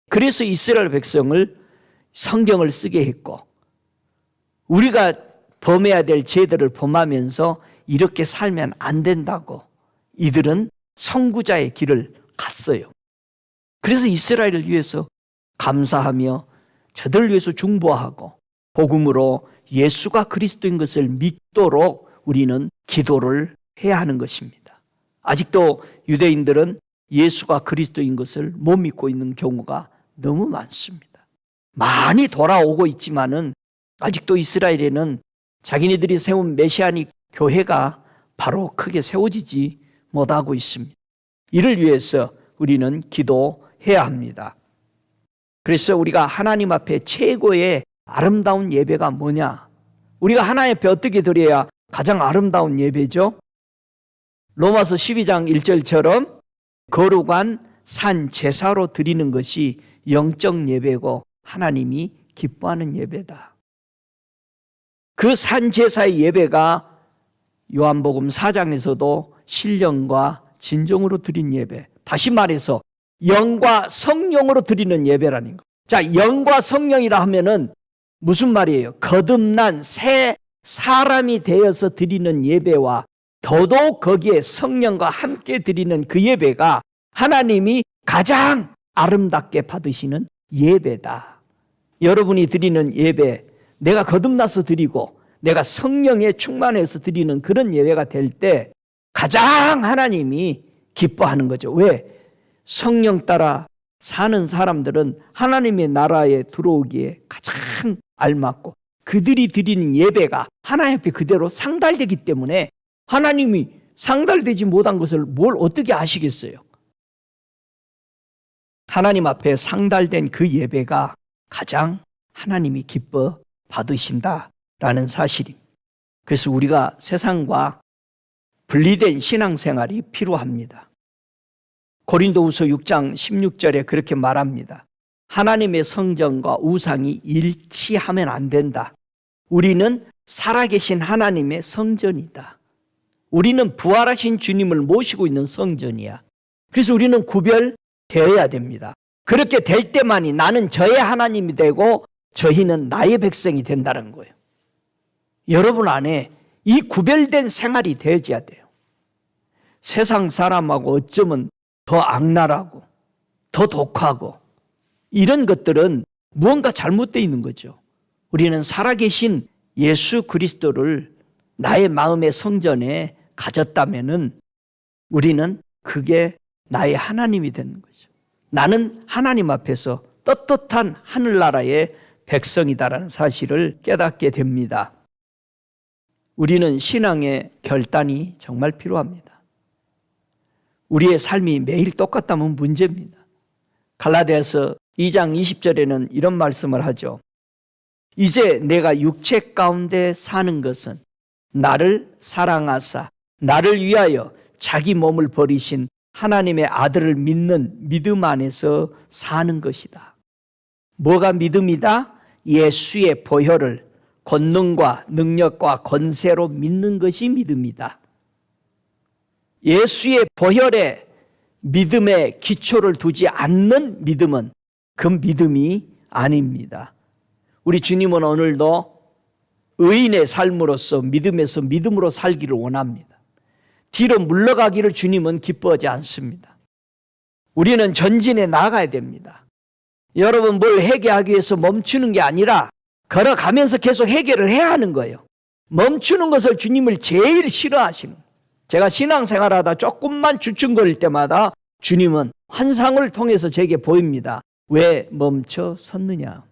그래서 이스라엘 백성을 성경을 쓰게 했고, 우리가 범해야 될 죄들을 범하면서 이렇게 살면 안 된다고 이들은 선구자의 길을 갔어요. 그래서 이스라엘을 위해서 감사하며 저들을 위해서 중보하고 복음으로 예수가 그리스도인 것을 믿도록 우리는 기도를 해야 하는 것입니다. 아직도 유대인들은 예수가 그리스도인 것을 못 믿고 있는 경우가 너무 많습니다. 많이 돌아오고 있지만은 아직도 이스라엘에는 자기네들이 세운 메시아닉 교회가 바로 크게 세워지지 못하고 있습니다. 이를 위해서 우리는 기도해야 합니다. 그래서 우리가 하나님 앞에 최고의 아름다운 예배가 뭐냐? 우리가 하나님 앞에 어떻게 드려야 가장 아름다운 예배죠? 로마서 12장 1절처럼 거룩한 산 제사로 드리는 것이 영적 예배고 하나님이 기뻐하는 예배다. 그 산 제사의 예배가 요한복음 4장에서도 신령과 진정으로 드린 예배, 다시 말해서 영과 성령으로 드리는 예배라는 거. 자, 영과 성령이라 하면은 무슨 말이에요? 거듭난 새 사람이 되어서 드리는 예배와 더더욱 거기에 성령과 함께 드리는 그 예배가 하나님이 가장 아름답게 받으시는 예배다. 여러분이 드리는 예배, 내가 거듭나서 드리고 내가 성령에 충만해서 드리는 그런 예배가 될 때 가장 하나님이 기뻐하는 거죠. 왜? 성령 따라 사는 사람들은 하나님의 나라에 들어오기에 가장 알맞고 그들이 드리는 예배가 하나님 앞에 그대로 상달되기 때문에 하나님이 상달되지 못한 것을 뭘 어떻게 아시겠어요? 하나님 앞에 상달된 그 예배가 가장 하나님이 기뻐 받으신다라는 사실입니다. 그래서 우리가 세상과 분리된 신앙생활이 필요합니다. 고린도후서 6장 16절에 그렇게 말합니다. 하나님의 성전과 우상이 일치하면 안 된다. 우리는 살아계신 하나님의 성전이다. 우리는 부활하신 주님을 모시고 있는 성전이야. 그래서 우리는 구별되어야 됩니다. 그렇게 될 때만이 나는 저의 하나님이 되고 저희는 나의 백성이 된다는 거예요. 여러분 안에 이 구별된 생활이 되어져야 돼요. 세상 사람하고 어쩌면 더 악랄하고 더 독하고 이런 것들은 무언가 잘못되어 있는 거죠. 우리는 살아계신 예수 그리스도를 나의 마음의 성전에 가졌다면은 우리는 그게 나의 하나님이 되는 거죠. 나는 하나님 앞에서 떳떳한 하늘나라의 백성이다라는 사실을 깨닫게 됩니다. 우리는 신앙의 결단이 정말 필요합니다. 우리의 삶이 매일 똑같다면 문제입니다. 갈라디아서 2장 20절에는 이런 말씀을 하죠. 이제 내가 육체 가운데 사는 것은 나를 사랑하사 나를 위하여 자기 몸을 버리신 하나님의 아들을 믿는 믿음 안에서 사는 것이다. 뭐가 믿음이다? 예수의 보혈을 권능과 능력과 권세로 믿는 것이 믿음이다. 예수의 보혈에 믿음의 기초를 두지 않는 믿음은 그 믿음이 아닙니다. 우리 주님은 오늘도 의인의 삶으로서 믿음에서 믿음으로 살기를 원합니다. 뒤로 물러가기를 주님은 기뻐하지 않습니다. 우리는 전진해 나가야 됩니다. 여러분 뭘 해결하기 위해서 멈추는 게 아니라 걸어가면서 계속 해결을 해야 하는 거예요. 멈추는 것을 주님을 제일 싫어하시는 거예요. 제가 신앙생활하다 조금만 주춤거릴 때마다 주님은 환상을 통해서 제게 보입니다. 왜 멈춰 섰느냐?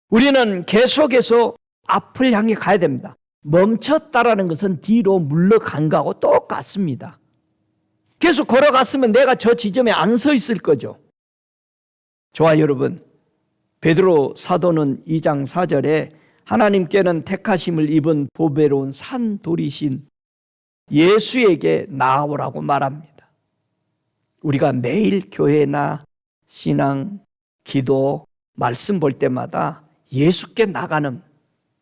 우리는 계속해서 앞을 향해 가야 됩니다. 멈췄다라는 것은 뒤로 물러간 거하고 똑같습니다. 계속 걸어갔으면 내가 저 지점에 안 서 있을 거죠. 좋아 여러분, 베드로 사도는 2장 4절에 하나님께는 택하심을 입은 보배로운 산돌이신 예수에게 나아오라고 말합니다. 우리가 매일 교회나 신앙, 기도, 말씀 볼 때마다 예수께 나가는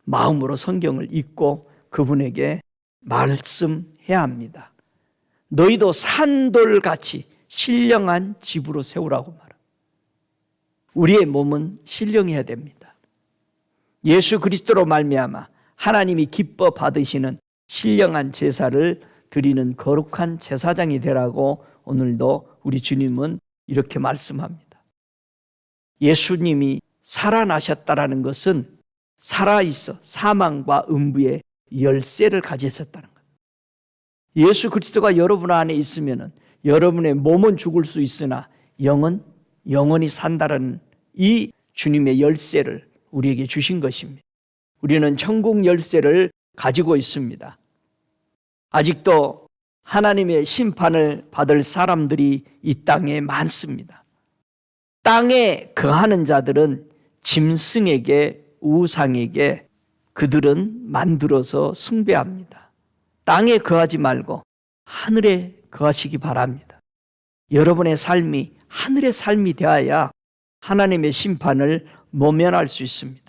마음으로 성경을 읽고 그분에게 말씀해야 합니다. 너희도 산돌같이 신령한 집으로 세우라고 말합니다. 우리의 몸은 신령해야 됩니다. 예수 그리스도로 말미암아 하나님이 기뻐 받으시는 신령한 제사를 드리는 거룩한 제사장이 되라고 오늘도 우리 주님은 이렇게 말씀합니다. 예수님이 살아나셨다라는 것은 살아있어 사망과 음부의 열쇠를 가지셨다는 거예요. 예수 그리스도가 여러분 안에 있으면 여러분의 몸은 죽을 수 있으나 영은 영원히 산다라는 이 주님의 열쇠를 우리에게 주신 것입니다. 우리는 천국 열쇠를 가지고 있습니다. 아직도 하나님의 심판을 받을 사람들이 이 땅에 많습니다. 땅에 거하는 자들은 짐승에게, 우상에게 그들은 만들어서 숭배합니다. 땅에 거하지 말고 하늘에 거하시기 바랍니다. 여러분의 삶이 하늘의 삶이 되어야 하나님의 심판을 모면할 수 있습니다.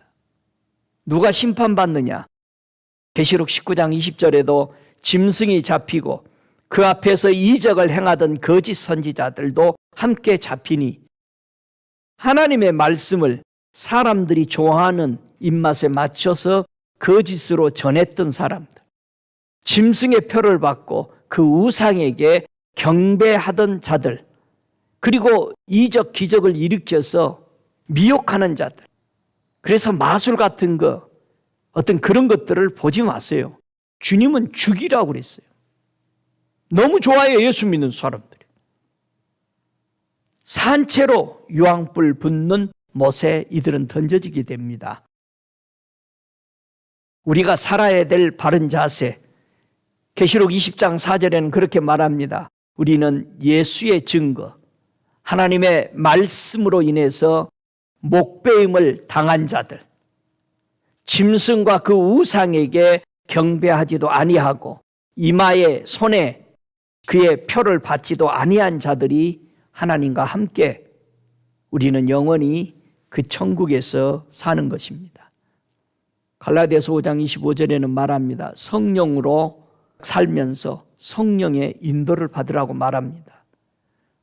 누가 심판받느냐? 계시록 19장 20절에도 짐승이 잡히고 그 앞에서 이적을 행하던 거짓 선지자들도 함께 잡히니 하나님의 말씀을 사람들이 좋아하는 입맛에 맞춰서 거짓으로 전했던 사람들, 짐승의 표를 받고 그 우상에게 경배하던 자들, 그리고 이적 기적을 일으켜서 미혹하는 자들. 그래서 마술 같은 거, 어떤 그런 것들을 보지 마세요. 주님은 죽이라고 그랬어요. 너무 좋아해요, 예수 믿는 사람들이. 산채로 유황불 붙는 못에 이들은 던져지게 됩니다. 우리가 살아야 될 바른 자세, 계시록 20장 4절에는 그렇게 말합니다. 우리는 예수의 증거, 하나님의 말씀으로 인해서 목배임을 당한 자들, 짐승과 그 우상에게 경배하지도 아니하고 이마에 손에 그의 표를 받지도 아니한 자들이 하나님과 함께 우리는 영원히 그 천국에서 사는 것입니다. 갈라디아서 5장 25절에는 말합니다. 성령으로 살면서 성령의 인도를 받으라고 말합니다.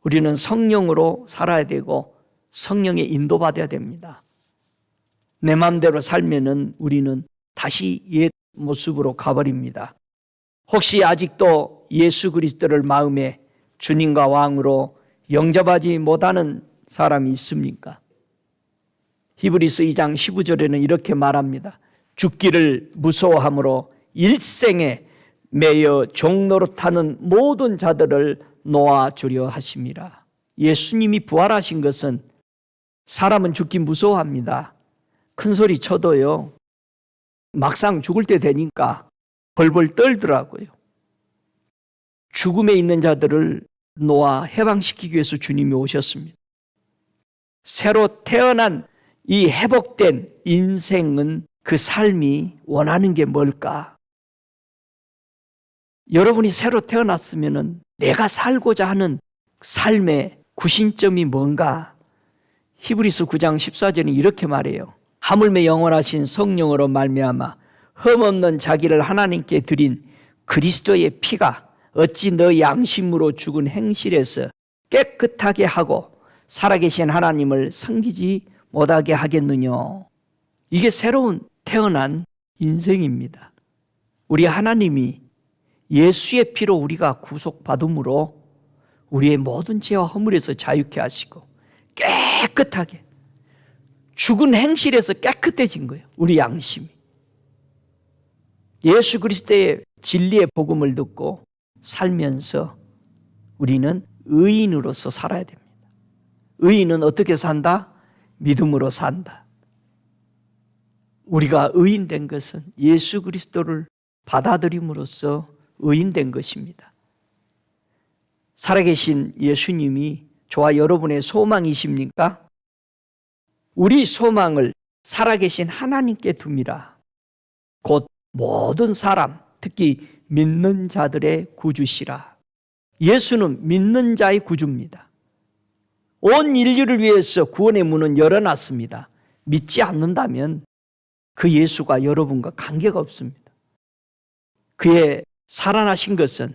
우리는 성령으로 살아야 되고 성령의 인도받아야 됩니다. 내 마음대로 살면은 우리는 다시 옛 모습으로 가버립니다. 혹시 아직도 예수 그리스도를 마음에 주님과 왕으로 영접하지 못하는 사람이 있습니까? 히브리서 2장 15절에는 이렇게 말합니다. 죽기를 무서워함으로 일생에 매여 종노릇하는 모든 자들을 놓아주려 하심이라. 예수님이 부활하신 것은 사람은 죽기 무서워합니다. 큰 소리 쳐도요, 막상 죽을 때 되니까 벌벌 떨더라고요. 죽음에 있는 자들을 놓아 해방시키기 위해서 주님이 오셨습니다. 새로 태어난 이 회복된 인생은 그 삶이 원하는 게 뭘까? 여러분이 새로 태어났으면 내가 살고자 하는 삶의 구심점이 뭔가? 히브리서 9장 14절은 이렇게 말해요. 하물며 영원하신 성령으로 말미암아 흠없는 자기를 하나님께 드린 그리스도의 피가 어찌 너 양심으로 죽은 행실에서 깨끗하게 하고 살아계신 하나님을 섬기지 못하게 하겠느냐. 이게 새로운 태어난 인생입니다. 우리 하나님이 예수의 피로 우리가 구속받음으로 우리의 모든 죄와 허물에서 자유케 하시고 깨끗하게 죽은 행실에서 깨끗해진 거예요. 우리 양심이. 예수 그리스도의 진리의 복음을 듣고 살면서 우리는 의인으로서 살아야 됩니다. 의인은 어떻게 산다? 믿음으로 산다. 우리가 의인된 것은 예수 그리스도를 받아들임으로써 의인된 것입니다. 살아계신 예수님이 저와 여러분의 소망이십니까? 우리 소망을 살아계신 하나님께 둡니다. 곧 모든 사람, 특히 믿는 자들의 구주시라. 예수는 믿는 자의 구주입니다. 온 인류를 위해서 구원의 문은 열어놨습니다. 믿지 않는다면 그 예수가 여러분과 관계가 없습니다. 그의 살아나신 것은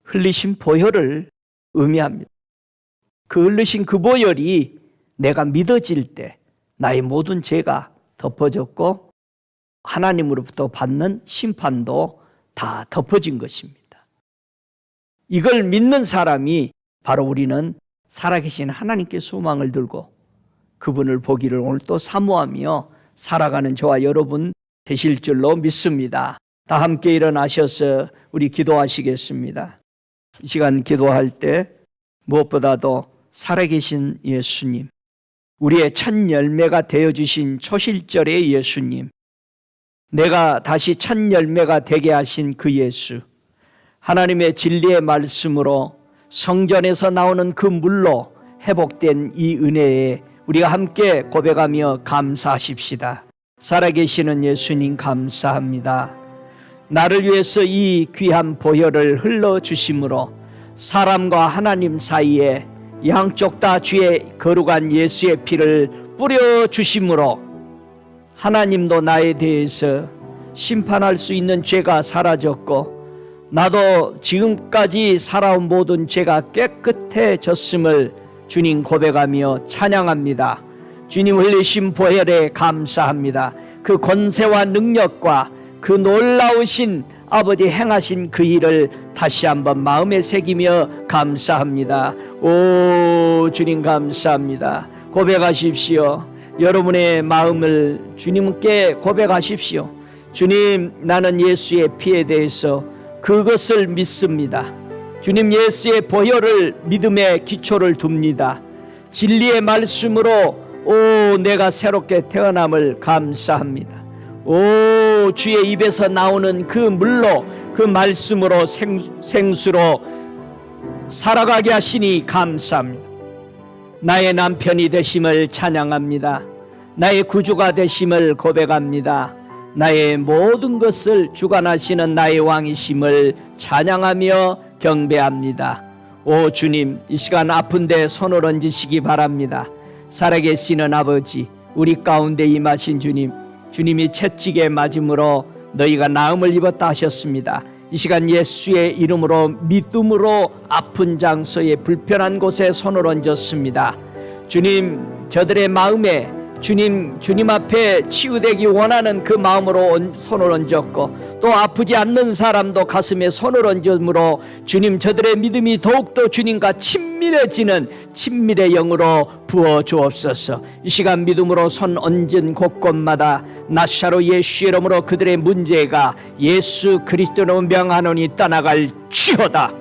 흘리신 보혈을 의미합니다. 그 흘리신 그 보혈이 내가 믿어질 때 나의 모든 죄가 덮어졌고 하나님으로부터 받는 심판도 다 덮어진 것입니다. 이걸 믿는 사람이 바로 우리는 살아계신 하나님께 소망을 들고 그분을 보기를 오늘 또 사모하며 살아가는 저와 여러분 되실 줄로 믿습니다. 다 함께 일어나셔서 우리 기도하시겠습니다. 이 시간 기도할 때 무엇보다도 살아계신 예수님, 우리의 첫 열매가 되어주신 초실절의 예수님, 내가 다시 첫 열매가 되게 하신 그 예수, 하나님의 진리의 말씀으로 성전에서 나오는 그 물로 회복된 이 은혜에 우리가 함께 고백하며 감사하십시다. 살아계시는 예수님 감사합니다. 나를 위해서 이 귀한 보혈을 흘러주심으로 사람과 하나님 사이에 양쪽 다 주의 거룩한 예수의 피를 뿌려주심으로 하나님도 나에 대해서 심판할 수 있는 죄가 사라졌고 나도 지금까지 살아온 모든 죄가 깨끗해졌음을 주님 고백하며 찬양합니다. 주님 흘리신 보혈에 감사합니다. 그 권세와 능력과 그 놀라우신 아버지 행하신 그 일을 다시 한번 마음에 새기며 감사합니다. 오 주님 감사합니다. 고백하십시오. 여러분의 마음을 주님께 고백하십시오. 주님, 나는 예수의 피에 대해서 그것을 믿습니다. 주님, 예수의 보혈을 믿음의 기초를 둡니다. 진리의 말씀으로 내가 새롭게 태어남을 감사합니다. 주의 입에서 나오는 그 물로 그 말씀으로 생수로 살아가게 하시니 감사합니다. 나의 남편이 되심을 찬양합니다. 나의 구주가 되심을 고백합니다. 나의 모든 것을 주관하시는 나의 왕이심을 찬양하며 경배합니다. 오 주님, 이 시간 아픈데 손을 얹으시기 바랍니다. 살아계시는 아버지, 우리 가운데 임하신 주님, 주님이 채찍에 맞음으로 너희가 나음을 입었다 하셨습니다. 이 시간 예수의 이름으로 믿음으로 아픈 장소에 불편한 곳에 손을 얹었습니다. 주님, 저들의 마음에 주님 앞에 치유되기 원하는 그 마음으로 손을 얹었고 또 아프지 않는 사람도 가슴에 손을 얹음으로 주님, 저들의 믿음이 더욱더 주님과 친밀해지는 친밀의 영으로 부어주옵소서. 이 시간 믿음으로 손 얹은 곳곳마다 나사로 예수 이름으로 그들의 문제가 예수 그리스도로 명하노니 떠나갈 지어다.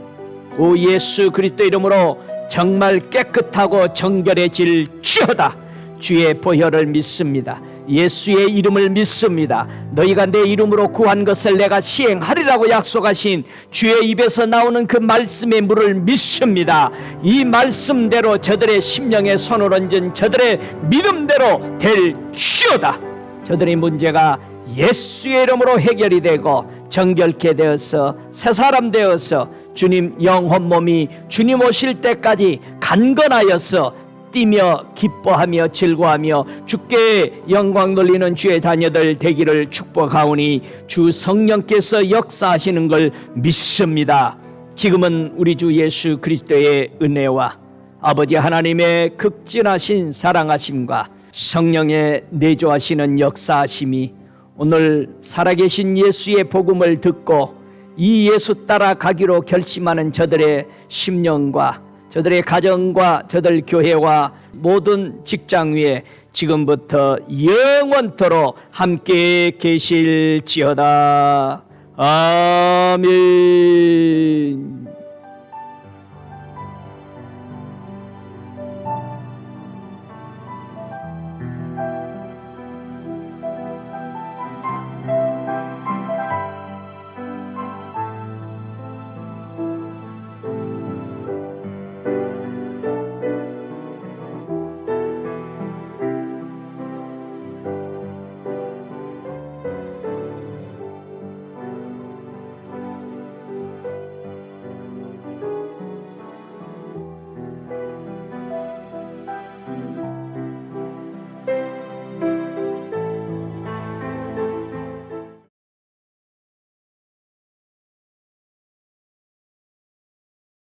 오 예수 그리스도 이름으로 정말 깨끗하고 정결해질 지어다. 주의 보혈을 믿습니다. 예수의 이름을 믿습니다. 너희가 내 이름으로 구한 것을 내가 시행하리라고 약속하신 주의 입에서 나오는 그 말씀의 물을 믿습니다. 이 말씀대로 저들의 심령에 손을 얹은 저들의 믿음대로 될지어다. 저들의 문제가 예수의 이름으로 해결이 되고 정결케 되어서 새 사람 되어서 주님 영혼 몸이 주님 오실 때까지 간건하여서 뛰며 기뻐하며 즐거워하며 주께 영광 돌리는 주의 자녀들 되기를 축복하오니 주 성령께서 역사하시는 걸 믿습니다. 지금은 우리 주 예수 그리스도의 은혜와 아버지 하나님의 극진하신 사랑하심과 성령의 내조하시는 역사하심이 오늘 살아계신 예수의 복음을 듣고 이 예수 따라 가기로 결심하는 저들의 심령과 저들의 가정과 저들 교회와 모든 직장 위에 지금부터 영원토록 함께 계실지어다. 아멘.